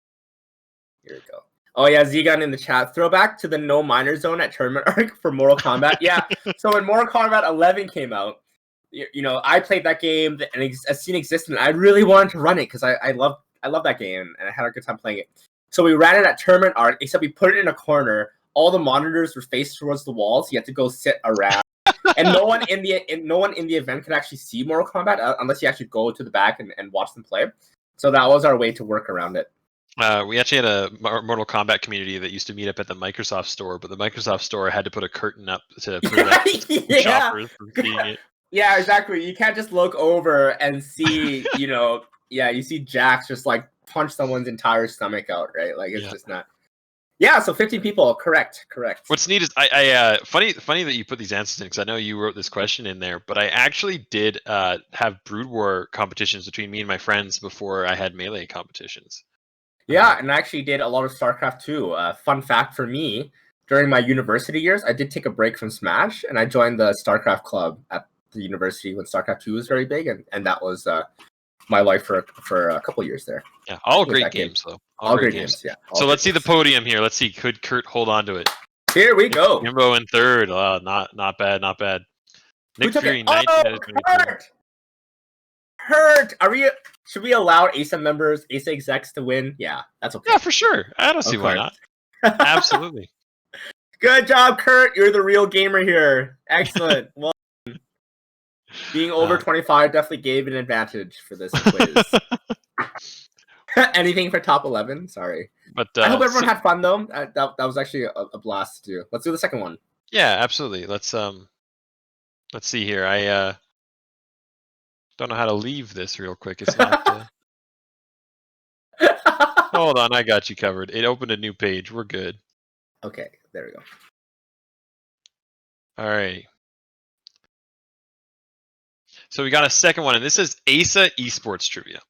Here we go. Oh yeah, Z-Gun in the chat. Throwback to the no minor zone at Tournament Arc for Mortal Kombat. Yeah. So when Mortal Kombat 11 came out, I played that game and a scene existed. And I really wanted to run it because I love that game and I had a good time playing it. So we ran it at Tournament Arc, except we put it in a corner. All the monitors were faced towards the walls. So you had to go sit around, and no one in the event could actually see Mortal Kombat unless you actually go to the back and watch them play. So that was our way to work around it. We actually had a Mortal Kombat community that used to meet up at the Microsoft store, but the Microsoft store had to put a curtain up to prevent shoppers from seeing it. Yeah, exactly. You can't just look over and see, you see Jax just like punch someone's entire stomach out, right? Like it's just not. Yeah, so 15 people. Correct. What's neat is I funny that you put these answers in because I know you wrote this question in there, but I actually did have Brood War competitions between me and my friends before I had Melee competitions. Yeah, and I actually did a lot of StarCraft too. Fun fact for me, during my university years, I did take a break from Smash and I joined the StarCraft club at the university when StarCraft 2 was very big, and that was my life for a couple years there. Yeah, all great games though. All great games. Yeah. So let's see the podium here. Let's see, could Kurt hold on to it? Here we go. Jimbo in third. Not bad. Nick Fury, Hurt. Should we allow AESA members, AESA execs to win? Yeah, that's okay. Yeah, for sure. I don't see why not. Absolutely. Good job, Kurt. You're the real gamer here. Excellent. Well, being over 25 definitely gave an advantage for this quiz. Anything for top 11? Sorry. But I hope everyone had fun though. That was actually a blast to do. Let's do the second one. Yeah, absolutely. Let's see here. I don't know how to leave this real quick. It's not. Hold on, I got you covered. It opened a new page. We're good. Okay, there we go. All right. So we got a second one, and this is AESA Esports Trivia.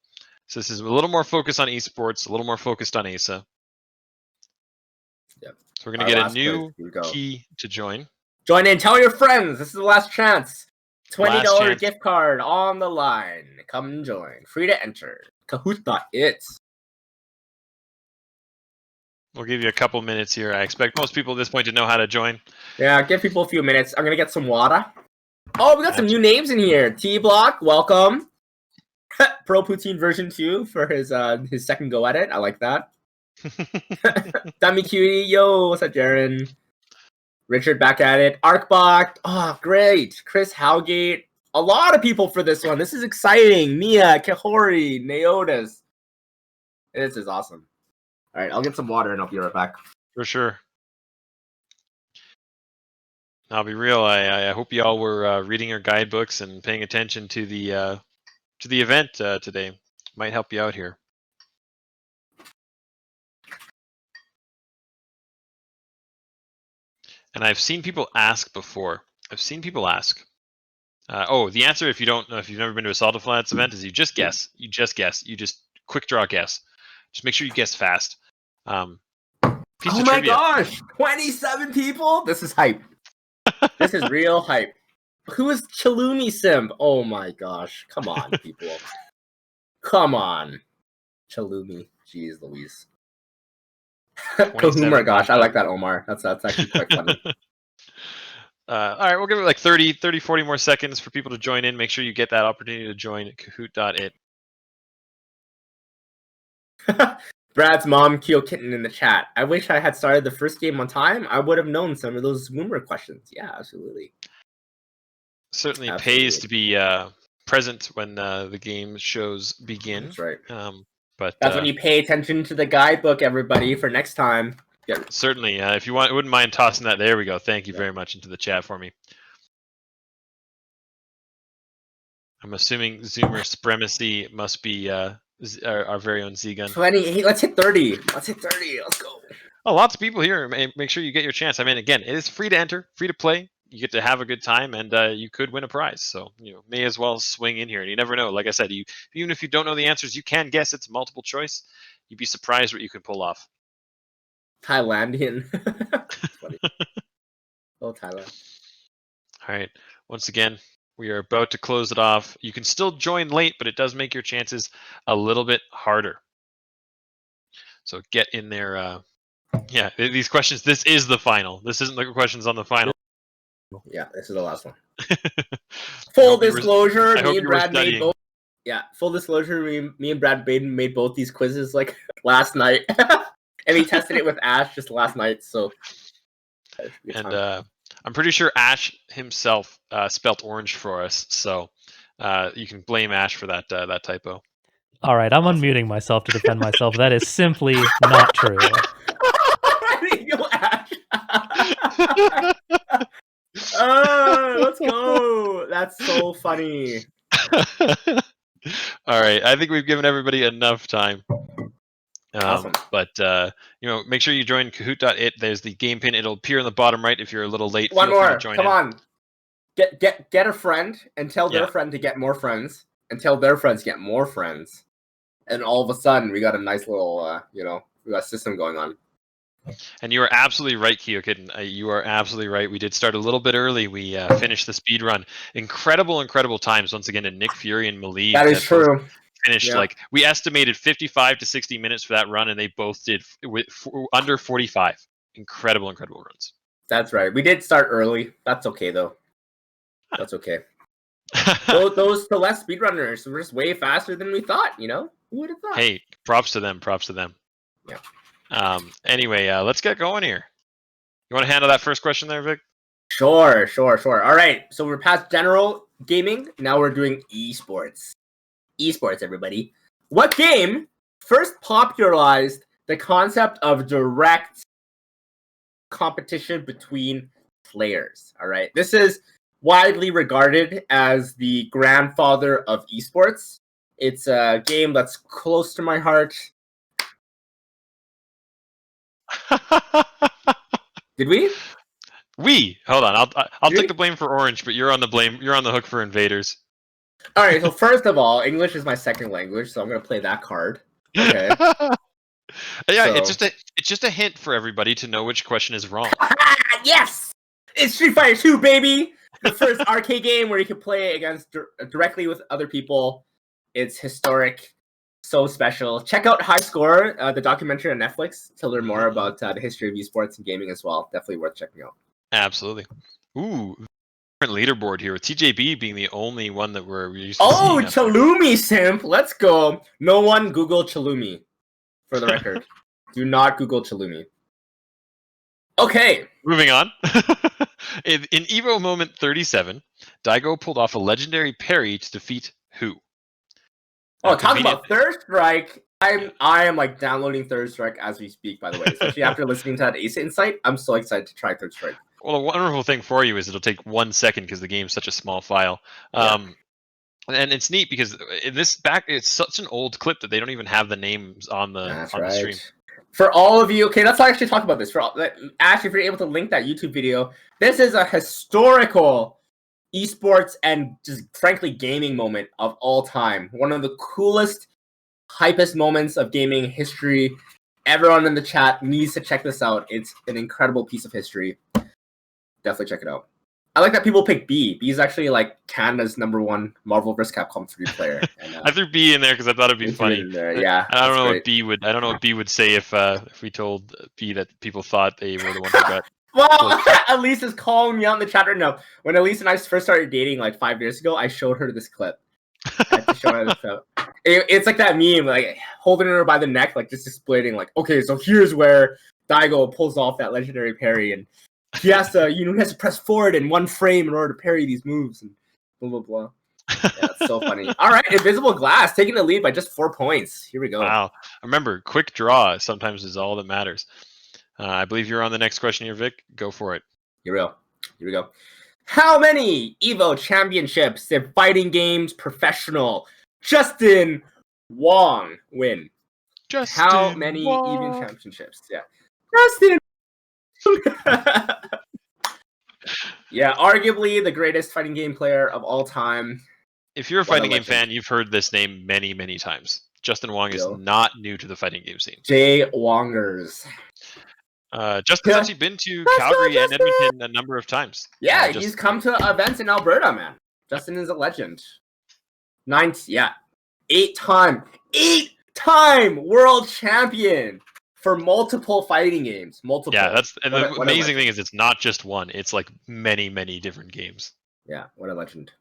So this is a little more focused on esports, a little more focused on AESA. Yep. So we're going to get a new key to join. Join in. Tell your friends. This is the last chance. $20 gift card on the line. Come and join. Free to enter. Kahoot.it. We'll give you a couple minutes here. I expect most people at this point to know how to join. Yeah, give people a few minutes. I'm going to get some water. Oh, we got some new names in here. T-Block, welcome. Pro Poutine version 2 for his second go at it. I like that. Dummy Cutie, yo, what's up, Jaren? Richard back at it. Arkbach, oh, great. Chris Howgate. A lot of people for this one. This is exciting. Mia, Kahori, Neotis. This is awesome. All right, I'll get some water and I'll be right back. For sure. I'll be real. I hope you all were reading your guidebooks and paying attention to the event today. Might help you out here. And I've seen people ask before. The answer, if you've never been to a Sulphates event, is you just guess. You just quick draw guess. Just make sure you guess fast. Piece of trivia. Gosh, 27 people. This is hype. This is real hype. Who is Chalumi Simp? Oh my gosh! Come on, people. Come on, Chalumi. Jeez Louise. Kahumar, gosh, I like that, Omar. That's actually quite funny. All right, we'll give it like 30, 40 more seconds for people to join in. Make sure you get that opportunity to join Kahoot.it. Brad's mom, Kyo Kitten, in the chat. I wish I had started the first game on time. I would have known some of those Woomer questions. Yeah, absolutely. Certainly pays to be present when the game shows begin. That's right. But that's when you pay attention to the guidebook, everybody, for next time. Certainly. If you wouldn't mind tossing that. There we go. Thank you very much into the chat for me. I'm assuming Zoomer Supremacy must be our very own Z-Gun. 20. Hey, let's hit 30. Let's go. Oh, lots of people here. Make sure you get your chance. I mean, again, it is free to enter, free to play. You get to have a good time, and you could win a prize. So, may as well swing in here. And you never know. Like I said, even if you don't know the answers, you can guess. It's multiple choice. You'd be surprised what you can pull off. Thailandian. Funny. Oh, Thailand. All right. Once again, we are about to close it off. You can still join late, but it does make your chances a little bit harder. So get in there. Yeah, these questions. This is the final. This isn't the questions on the final. Yeah, this is the last one. Full disclosure, me and Brad made both. Yeah, full disclosure, me and Brad Baden made both these quizzes like last night, and we tested it with Ash just last night. So, and I'm pretty sure Ash himself spelt orange for us, so you can blame Ash for that typo. All right, I'm unmuting myself to defend myself. That is simply not true. Let's go. That's so funny. All right, I think we've given everybody enough time. Awesome. But make sure you join Kahoot.it. There's the game pin. It'll appear in the bottom right if you're a little late. One more. Come on. Get a friend and tell their friend to get more friends and tell their friends to get more friends. And all of a sudden we got a nice little we got a system going on. And you are absolutely right, Kyo Kitten. You are absolutely right. We did start a little bit early. We finished the speed run. Incredible times once again. And Nick Fury and Malik. That is true. Finished we estimated 55 to 60 minutes for that run, and they both did under 45. Incredible runs. That's right. We did start early. That's okay though. That's okay. those Celeste speedrunners were just way faster than we thought. Who would have thought? Hey, props to them. Yeah. Anyway, let's get going here. You want to handle that first question there, Vic? Sure. All right. So we're past general gaming. Now we're doing esports. Esports, everybody. What game first popularized the concept of direct competition between players? All right. This is widely regarded as the grandfather of esports. It's a game that's close to my heart. Did we? Hold on. I'll take the blame for Orange, but you're on the hook for Invaders. All right. So first of all, English is my second language, so I'm gonna play that card. Okay. Yeah, so... it's just a hint for everybody to know which question is wrong. Yes, it's Street Fighter 2, baby. The first arcade game where you can play against directly with other people. It's historic. So special. Check out High Score, the documentary on Netflix, to learn more about the history of esports and gaming as well. Definitely worth checking out. Absolutely. Ooh, different leaderboard here with TJB being the only one that we're used to. Oh, Chalumi Simp. Let's go. No one Google Chalumi, for the record. Do not Google Chalumi. Okay. Moving on. In Evo Moment 37, Daigo pulled off a legendary parry to defeat who? Oh, talking about Third Strike, I am like downloading Third Strike as we speak, by the way. Especially after listening to that AESA Insight, I'm so excited to try Third Strike. Well, the wonderful thing for you is it'll take 1 second because the game's such a small file. And it's neat because it's such an old clip that they don't even have the names on the stream. For all of you, okay, let's actually talk about this. Actually, if you're able to link that YouTube video, this is a historical esports and just frankly gaming moment of all time. One of the coolest, hypest moments of gaming history. Everyone in the chat needs to check this out. It's an incredible piece of history. Definitely check it out. I like that people pick B. B is actually like Canada's #1 Marvel vs. Capcom 3 player. And, I threw B in there because I thought it'd be funny. Yeah, I don't know what B would. I don't know what B would say if we told B that people thought they were the one who got. Well, Elise is calling me out in the chat right now. When Elise and I first started dating like 5 years ago, I showed her this clip. I had to show her this clip. It's like that meme, like holding her by the neck, like just explaining, like, okay, so here's where Daigo pulls off that legendary parry, and he has to, he has to press forward in 1 frame in order to parry these moves, and blah blah blah. Yeah, it's so funny. All right, Invisible Glass taking the lead by just 4 points. Here we go. Wow. Remember, quick draw sometimes is all that matters. I believe you're on the next question here, Vic. Go for it. Here we go. How many EVO championships did fighting games professional Justin Wong win? How many EVO championships? Yeah. Justin. Yeah, arguably the greatest fighting game player of all time. If you're a fighting game fan, you've heard this name many, many times. Justin Wong is not new to the fighting game scene. Jay Wongers. Justin's actually been to Calgary and Edmonton a number of times. Yeah, he's come to events in Alberta, man. Justin is a legend. 8-time world champion for multiple fighting games. Multiple. Yeah, the amazing thing is it's not just one. It's like many, many different games. Yeah, what a legend.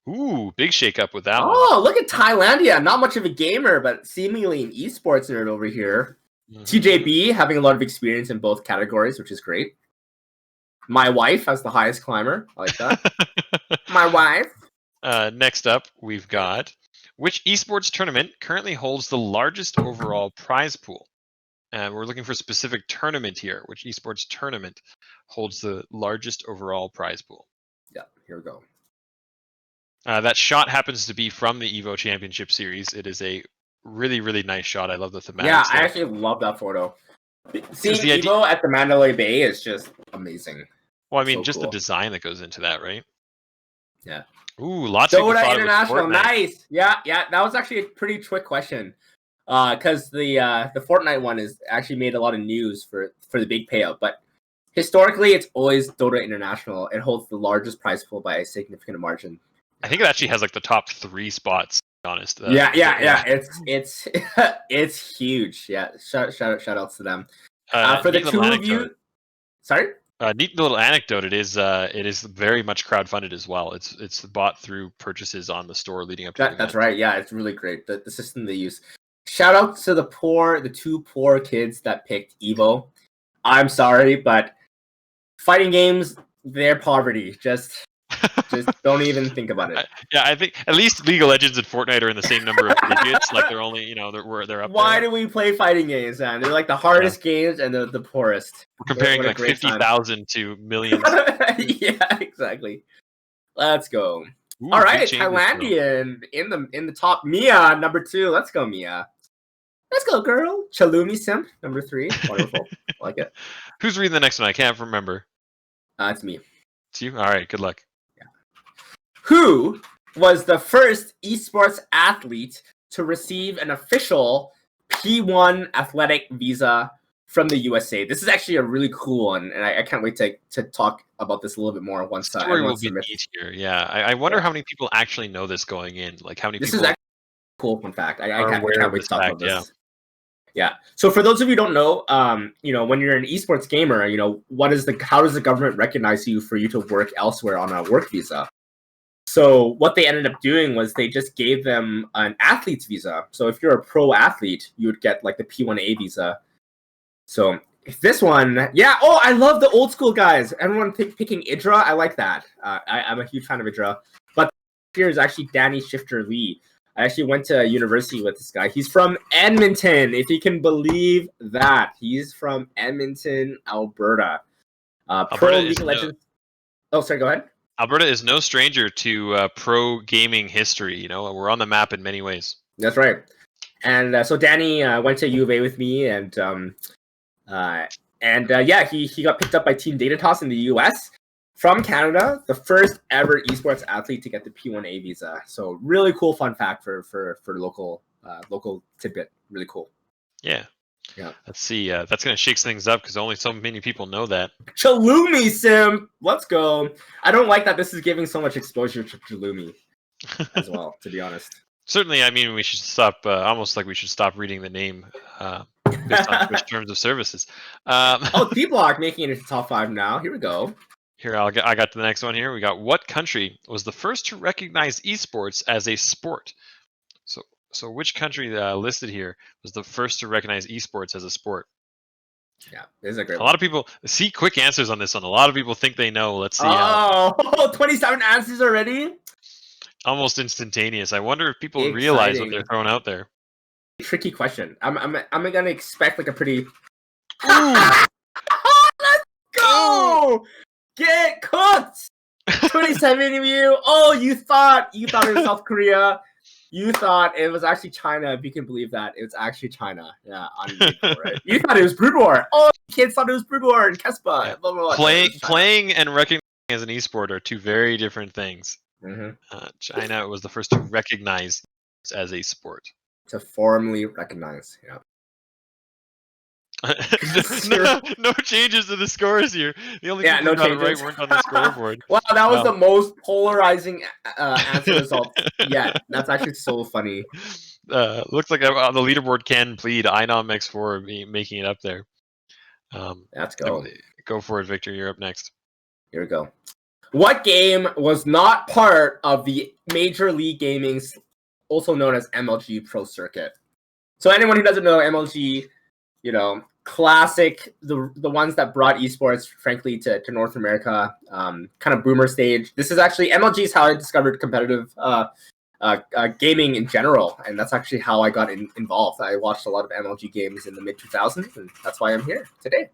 Ooh, big shakeup with that one. Oh, look at Thailandia. Not much of a gamer, but seemingly an esports nerd over here. TJB having a lot of experience in both categories, which is great. My wife as the highest climber. I like that. My wife. Next up, we've got which esports tournament currently holds the largest overall prize pool? And we're looking for a specific tournament here. Which esports tournament holds the largest overall prize pool? Yeah, here we go. That shot happens to be from the EVO Championship Series. It is a really, really nice shot. I love the thematic. Yeah, I actually love that photo. Seeing EVO at the Mandalay Bay is just amazing. Well, I mean, just the design that goes into that, right? Yeah. Ooh, lots of people thought International, it was Fortnite. Nice. Yeah, that was actually a pretty trick question. Because the Fortnite one is actually made a lot of news for the big payout, but historically, it's always Dota International. It holds the largest prize pool by a significant margin. I think it actually has like the top 3 spots. To be honest. Yeah. It's huge. Yeah. Shout outs to them. For the 2 of you, sorry. Neat little anecdote. It is very much crowdfunded as well. It's bought through purchases on the store leading up to that. That's right. Yeah, it's really great. The system they use. Shout out to the 2 poor kids that picked EVO. I'm sorry, but fighting games, they're poverty. Just don't even think about it. Yeah, I think at least League of Legends and Fortnite are in the same number of digits. Like they're only, they're up. Why do we play fighting games, man? They're like the hardest games and they're the poorest. We're comparing like 50,000 to millions. Yeah, exactly. Let's go. Ooh, all right, Thailandian in the top. Mia, number 2. Let's go, Mia. Let's go, girl. Chalumi Simp, number 3. Wonderful. Like it. Who's reading the next one? I can't remember. It's me. It's you? All right, good luck. Yeah. Who was the first esports athlete to receive an official P1 athletic visa from the USA? This is actually a really cool one, and I can't wait to talk about this a little bit more once the story will be neat here. Yeah, I wonder how many people actually know this going in. Like how many people... This is actually a cool fun fact. I can't wait to talk about this. Yeah. So for those of you who don't know, when you're an esports gamer, how does the government recognize you for you to work elsewhere on a work visa? So what they ended up doing was they just gave them an athlete's visa. So if you're a pro athlete, you would get like the P1A visa. So if this one, yeah. Oh, I love the old school guys. Everyone picking Idra. I like that. I'm a huge fan of Idra. But here is actually Danny Shifter Lee. I actually went to university with this guy. He's from Edmonton, if you can believe that. He's from Edmonton, Alberta. Pro League of Legends. Oh, sorry, go ahead. Alberta is no stranger to pro gaming history. We're on the map in many ways. That's right. And so Danny went to U of A with me, and he got picked up by Team Datatoss in the US. from Canada, the first ever esports athlete to get the P1A visa. So really cool fun fact for local tidbit. Really cool. Yeah. Yeah. Let's see. That's going to shake things up because only so many people know that. Chalumi Sim, let's go. I don't like that this is giving so much exposure to Chalumi as well, to be honest. Certainly, I mean, we should stop, almost like we should stop reading the name based on Twitch terms of services. Oh, T-Block making it into top 5 now. Here we go. Here, I got to the next one here. We got, what country was the first to recognize esports as a sport? So which country listed here was the first to recognize esports as a sport? Yeah, this is a great one. A lot of people see quick answers on this one. A lot of people think they know. Let's see. Oh, 27 answers already? Almost instantaneous. I wonder if people realize what they're throwing out there. Tricky question. I'm gonna expect like a pretty. Let's go! Get cooked! 27 of you. Oh, you thought it was South Korea. You thought it was actually China, if you can believe that. It was actually China. Yeah, unbelievable, right? You thought it was Brewbor. Oh, kids thought it was Brewbor and Kespa. Yeah. Blah, blah, blah. Playing and recognizing as an esport are two very different things. Mm-hmm. China was the first to recognize as a sport. To formally recognize, yeah. no changes to the scores here. The only people who got it right weren't on the scoreboard. Wow, that was the most polarizing answer result yet. That's actually so funny. Looks like on the leaderboard can plead Inom X4 making it up there. Let's go. Go for it, Victor. You're up next. Here we go. What game was not part of the Major League Gaming's, also known as MLG Pro Circuit? So anyone who doesn't know MLG, you know, classic, the ones that brought esports, frankly, to North America, kind of boomer stage. This is actually, MLG is how I discovered competitive gaming in general, and that's actually how I got involved. I watched a lot of MLG games in the mid-2000s, and that's why I'm here today.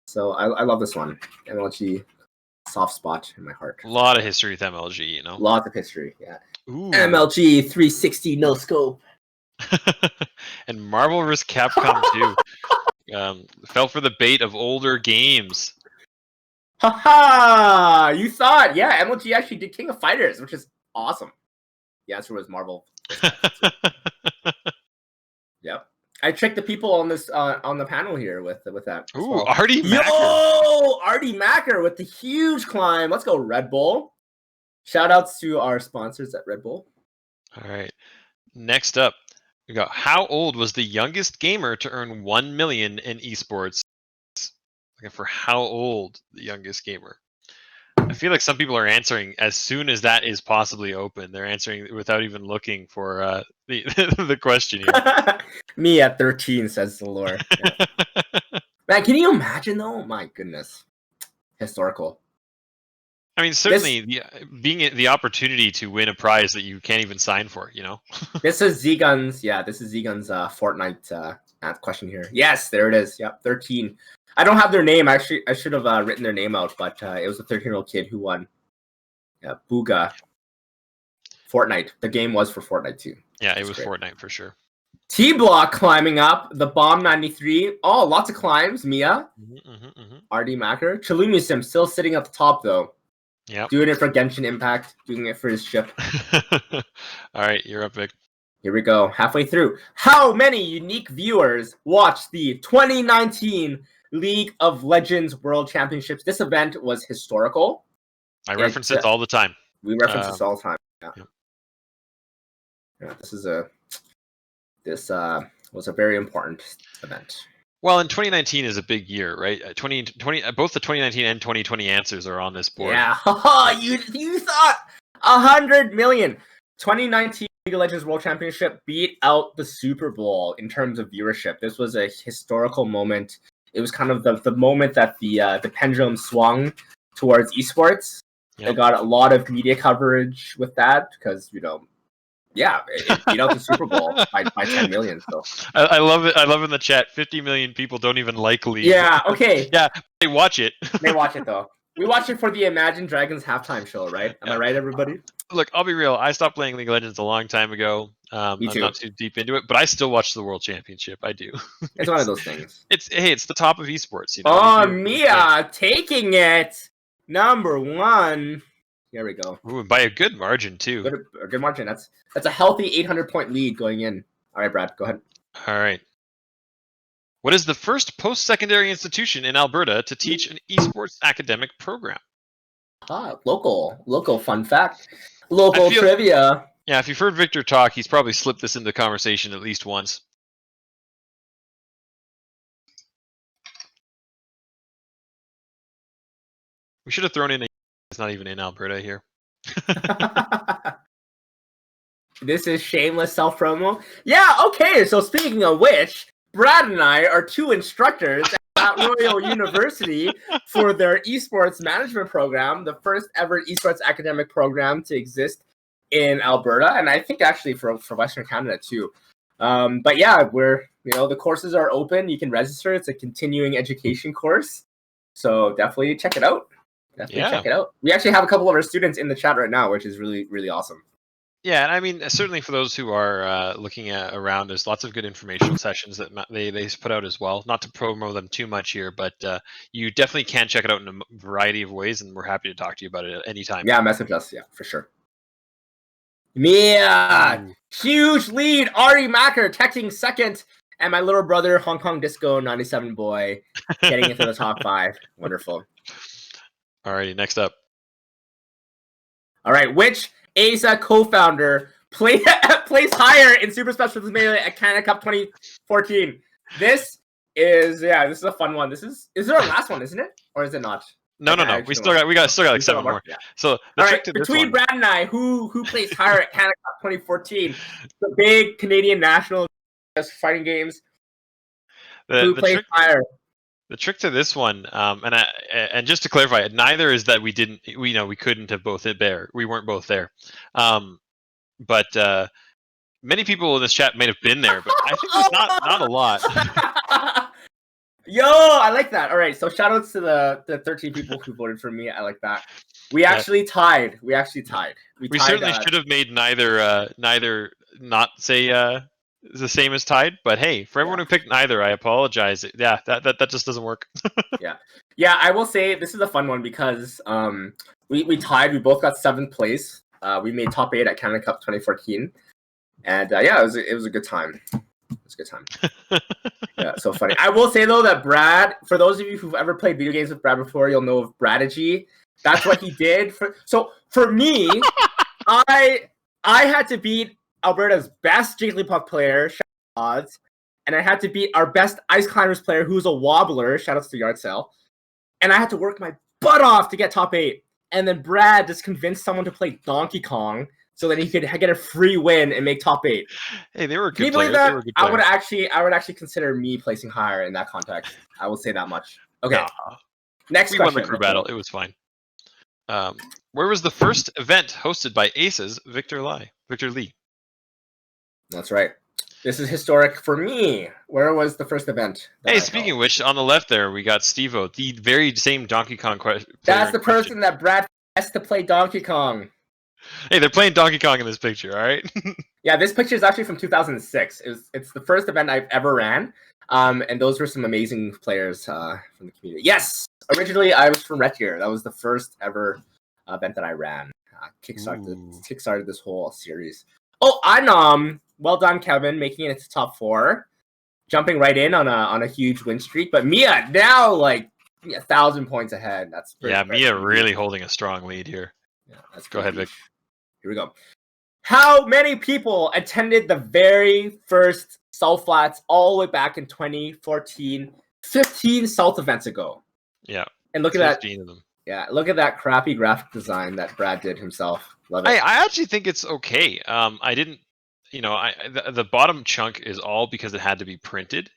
So I love this one. MLG, soft spot in my heart. A lot of history with MLG, you know? Lots of history, yeah. Ooh. MLG 360 no scope. And Marvel vs. Capcom 2 fell for the bait of older games. Haha! You thought, yeah, MLG actually did King of Fighters, which is awesome. The answer was Marvel. Yep. I tricked the people on this on the panel here with that. Ooh, well. Artie Macker. Yo, Artie Macker with the huge climb. Let's go, Red Bull. Shout outs to our sponsors at Red Bull. All right. Next up, we got, how old was the youngest gamer to earn 1 million in esports? Looking for how old the youngest gamer. I feel like some people are answering as soon as that is possibly open. They're answering without even looking for the question here. Me at 13, says the lore. Yeah. Man, can you imagine though? My goodness. Historical. I mean, certainly being the opportunity to win a prize that you can't even sign for, you know? This is Z-Gun's, Fortnite question here. Yes, there it is. Yep, 13. I don't have their name. Actually, I should have written their name out, but it was a 13-year-old kid who won. Yeah, Booga. Fortnite. The game was for Fortnite too. Yeah, it was great. Fortnite for sure. T-Block climbing up. The Bomb 93. Oh, lots of climbs. Mia. RD Macker. Chalumi Sim still sitting at the top though. Yeah. Doing it for Genshin Impact. Doing it for his ship. All right, you're up, Vic. Here we go. Halfway through. How many unique viewers watched the 2019 League of Legends World Championships? This event was historical. I reference it all the time. We reference this all the time. Yeah. Yeah, this was a very important event. Well, and 2019 is a big year, right? 2020, both the 2019 and 2020 answers are on this board. Yeah, you thought 100 million. 2019 League of Legends World Championship beat out the Super Bowl in terms of viewership. This was a historical moment. It was kind of the moment that the pendulum swung towards esports. Yep. They got a lot of media coverage with that because, you know, yeah, it beat out the Super Bowl by 10 million. So I love it. I love in the chat, 50 million people don't even like League. Yeah, okay. Yeah, they watch it. They watch it, though. We watch it for the Imagine Dragons halftime show, right? Am I right, everybody? Look, I'll be real. I stopped playing League of Legends a long time ago. I'm not too deep into it, but I still watch the World Championship. I do. It's one of those things. It's the top of esports. You know? Oh, Mia taking it. Number 1. Here we go. Ooh, by a good margin too. Good margin. That's a healthy 800-point lead going in. All right, Brad, go ahead. All right. What is the first post-secondary institution in Alberta to teach an esports academic program? Local fun fact. Local trivia. Yeah, if you've heard Victor talk, he's probably slipped this into conversation at least once. We should have thrown in it's not even in Alberta here. This is shameless self-promo. Yeah, okay, so speaking of which, Brad and I are 2 instructors at Royal University for their esports management program, the first ever esports academic program to exist in Alberta, and I think actually for Western Canada too. But yeah, the courses are open. You can register. It's a continuing education course, so definitely check it out. Check it out. We actually have a couple of our students in the chat right now, which is really, really awesome. Yeah, and I mean, certainly for those who are looking around, there's lots of good informational sessions that they put out as well. Not to promo them too much here, but you definitely can check it out in a variety of ways, and we're happy to talk to you about it at any time. Yeah, message us. Yeah, for sure. Mia, huge lead. Ari Macker texting second, and my little brother, Hong Kong Disco 97 boy, getting into the top 5. Wonderful. Alrighty, next up. All right, which AESA co-founder placed higher in Super Specialist Melee at Canada Cup 2014? This is a fun one. This is our last one, isn't it? Or is it not? No. We still got like 7 more. Yeah. So between Brad and I, who placed higher at Canada Cup 2014? The big Canadian national fighting games. Who placed higher? The trick to this one, and just to clarify, neither is that we couldn't have both hit there. We weren't both there, but many people in this chat may have been there, but I think there's not a lot. Yo, I like that. All right, so shout outs to the 13 people who voted for me. I like that. We actually tied. We certainly should have made neither not say the same as tied, but hey, for everyone who picked neither, I apologize. Yeah, that just doesn't work. yeah. I will say this is a fun one because we tied. We both got 7th place. We made top 8 at Canada Cup 2014, and it was a good time. It's a good time. Yeah, so funny. I will say though that Brad, for those of you who've ever played video games with Brad before, you'll know of Bradagy. That's what he did. For me, I had to beat Alberta's best Jigglypuff player, odds, and I had to beat our best Ice Climbers player, who's a wobbler. Shoutouts to Yard Sale. And I had to work my butt off to get top 8. And then Brad just convinced someone to play Donkey Kong so that he could get a free win and make top 8. Hey, they were good. Can you believe that? I would actually consider me placing higher in that context. I will say that much. Okay. Next question. We won the crew battle. It was fine. Where was the first event hosted by ACES Victor Lee? That's right. This is historic for me. Where was the first event? Hey, speaking of which, on the left there, we got Steve-O, the very same Donkey Kong player. That's the person that Brad has to play Donkey Kong. Hey, they're playing Donkey Kong in this picture, all right? Yeah, this picture is actually from 2006. It's the first event I've ever ran, and those were some amazing players from the community. Yes! Originally, I was from Red Gear. That was the first ever event that I ran. Kickstarted this whole series. Oh, and well done, Kevin, making it to top 4, jumping right in on a huge win streak. But Mia now 1,000 points ahead. That's Mia really holding a strong lead here. Yeah, go ahead, Vic. Here we go. How many people attended the very first Sulphates all the way back in 2014? 15 Salt events ago. Yeah, and look at that. 15 of them. Yeah, look at that crappy graphic design that Brad did himself. Love it. I actually think it's okay. I didn't. The bottom chunk is all because it had to be printed.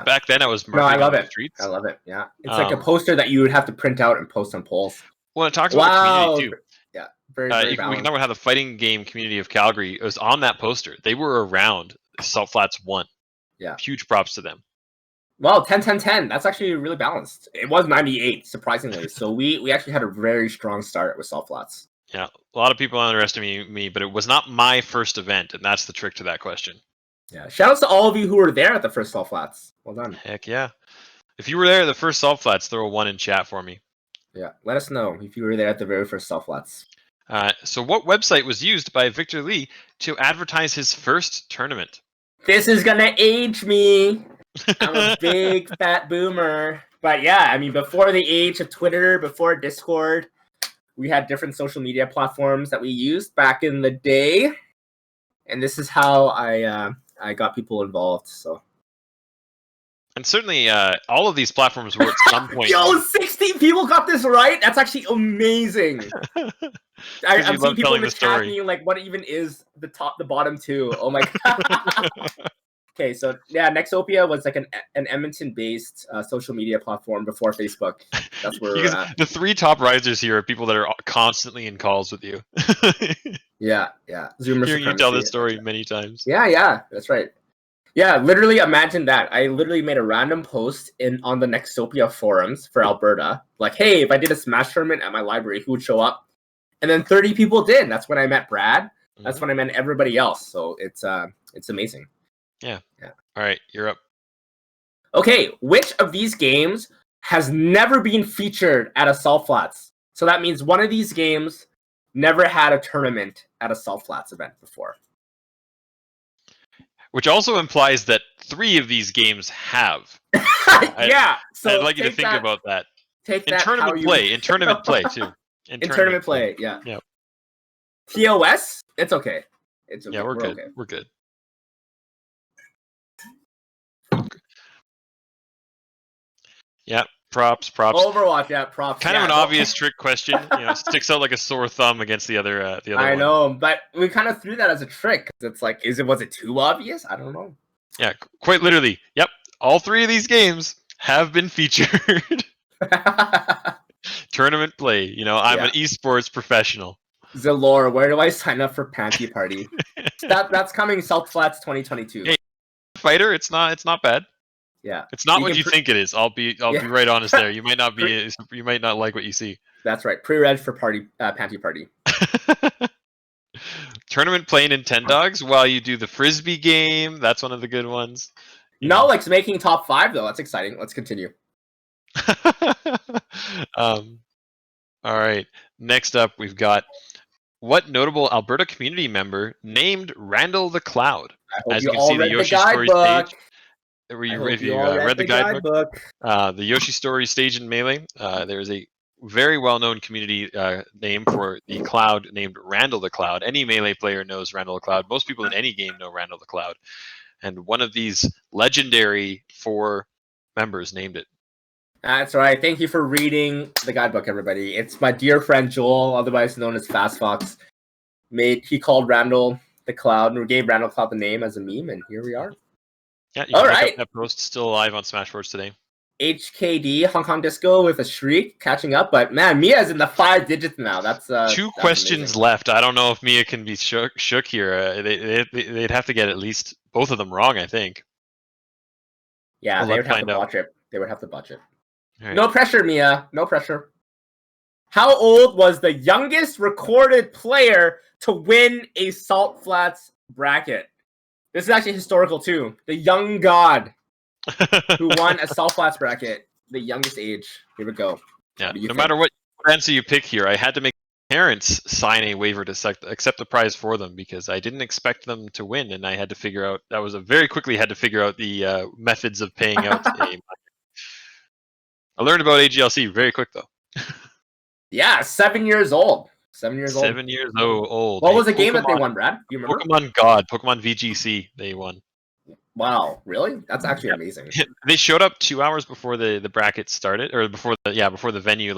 Back then I was marketing on the streets. I love it. Yeah, it's like a poster that you would have to print out and post on polls. Well, it talks about the community too. Yeah, very balanced. We can talk about how the fighting game community of Calgary was on that poster. They were around Sulphates 1. Yeah, huge props to them. Well, 10-10-10. That's actually really balanced. It was 98, surprisingly. So we actually had a very strong start with Sulphates. Yeah, a lot of people underestimate me, but it was not my first event, and that's the trick to that question. Yeah, shout outs to all of you who were there at the first Sulphates. Well done. Heck yeah. If you were there at the first Sulphates, throw a 1 in chat for me. Yeah, let us know if you were there at the very first Sulphates. So what website was used by Victor Lee to advertise his first tournament? This is gonna age me. I'm a big fat boomer. But yeah, I mean, before the age of Twitter, before Discord, we had different social media platforms that we used back in the day. And this is how I got people involved. So And certainly, all of these platforms were at some point. Yo, 16 people got this right. That's actually amazing. I'm seeing people in the chat being like, "What even is the bottom two?" Oh my god. Okay, so yeah, Nexopia was like an Edmonton-based social media platform before Facebook. That's where we're at. The three top risers here are people that are constantly in calls with you. Yeah. Zoomer Hearing you tell this story many times. Yeah, that's right. Yeah, literally imagine that. I literally made a random post on the Nexopia forums for Alberta. Like, hey, if I did a Smash tournament at my library, who would show up? And then 30 people did. That's when I met Brad. That's when I met everybody else. So it's amazing. Yeah. All right, you're up. Okay, which of these games has never been featured at a Sulphates? So that means one of these games never had a tournament at a Sulphates event before. Which also implies that 3 of these games have. Yeah. So I'd like you to think about that. Take in that tournament play. In tournament play too. In tournament play, yeah. Yep. TOS, it's okay. It's okay. Yeah, we're good. Okay. We're good. Yeah, props. Overwatch, yeah, props. Kind of an obvious trick question. Sticks out like a sore thumb against the other. I know, but we kind of threw that as a trick. It's like, was it too obvious? I don't know. Yeah, quite literally. Yep, all 3 of these games have been featured. Tournament play. I'm an esports professional. Zalore, where do I sign up for Panty Party? That's coming Sulphates 2022. Hey, fighter, it's not bad. Yeah, it's not what you think it is. I'll be right honest there. You might not be. You might not like what you see. That's right. Pre-reg for Panty Party. Tournament play Nintendogs while you do the frisbee game. That's one of the good ones. Like making top 5 though. That's exciting. Let's continue. All right. Next up, we've got what notable Alberta community member named Randall the Cloud? As you can see, the Yoshi Story stage. If you read the guidebook, the Yoshi Story stage in Melee, there's a very well-known community name for the Cloud named Randall the Cloud. Any Melee player knows Randall the Cloud. Most people in any game know Randall the Cloud. And one of these legendary 4 members named it. That's right. Thank you for reading the guidebook, everybody. It's my dear friend Joel, otherwise known as Fast Fox. He called Randall the Cloud and gave Randall Cloud the name as a meme, and here we are. Yeah, you can look up that post, still alive on Smashboards today. HKD, Hong Kong Disco with a shriek, catching up, but man, Mia's in the 5 digits now. That's 2 questions left. I don't know if Mia can be shook here. They'd have to get at least both of them wrong, I think. Yeah, they would have to botch it. They would have to botch it. Right. No pressure, Mia. No pressure. How old was the youngest recorded player to win a Sulphates bracket? This is actually historical too. The young god who won a Sulphates bracket, the youngest age. Here we go. Yeah, no matter what answer you pick here, I had to make parents sign a waiver to accept the prize for them because I didn't expect them to win, and I had to figure out very quickly had to figure out the methods of paying out a. I learned about AGLC very quick though. Yeah, 7 years old. 7 years old. 7 years old. What was the game that they won, Brad? Do you remember? Pokemon VGC. They won. Wow, really? That's actually amazing. They showed up 2 hours before the bracket started, or before the venue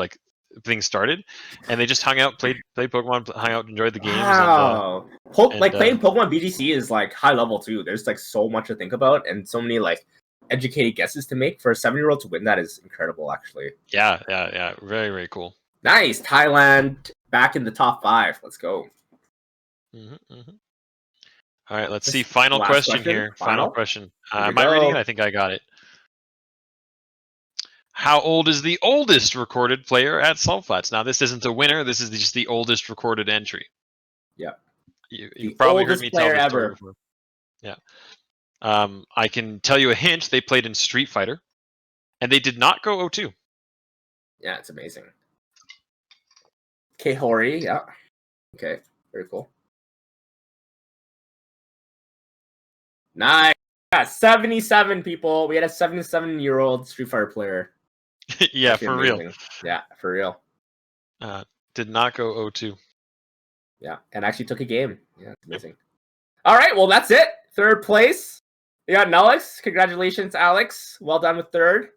thing started, and they just hung out, played Pokemon, hung out, enjoyed the games. Wow. Playing Pokemon VGC is like high level too. There's like so much to think about and so many like educated guesses to make. For a 7-year-old to win that is incredible, actually. Yeah. Very, very cool. Nice. Thailand back in the top 5. Let's go. All right, let's see. Final question here. Final question. Am I reading it? I think I got it. How old is the oldest recorded player at Sulphates? Now, this isn't a winner. This is just the oldest recorded entry. Yeah. You probably heard me tell this story before. Yeah. I can tell you a hint. They played in Street Fighter, and they did not go 0-2. Yeah, it's amazing. Kehori, yeah. Okay, very cool. Nice. Yeah, 77 people. We had a 77-year-old Street Fighter player. Yeah, Actually for real. amazing. Yeah, for real. Did not go 0-2. Yeah, and actually took a game. Yeah, it's amazing. All right, well, that's it. Third place. You got Nelix. Congratulations, Alex. Well done with third.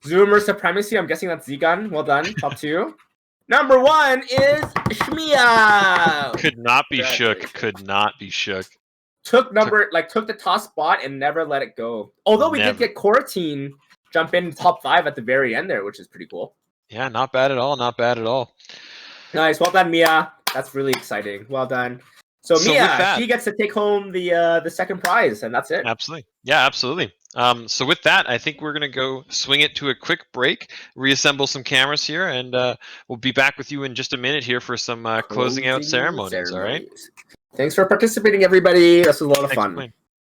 Zoomer Supremacy. I'm guessing that's Z-Gun. Well done. Top 2. Number 1 is Shmiya. Could not be shook. Could not be shook. Took the top spot and never let it go. Although we did get Coratine jump in top 5 at the very end there, which is pretty cool. Yeah, not bad at all. Not bad at all. Nice. Well done, Mia. That's really exciting. Well done. So Mia, she gets to take home the second prize, and that's it. Absolutely. Yeah, absolutely. So with that, I think we're going to go swing it to a quick break, reassemble some cameras here, and we'll be back with you in just a minute here for some closing out ceremonies. All right? Thanks for participating, everybody. This was a lot of fun.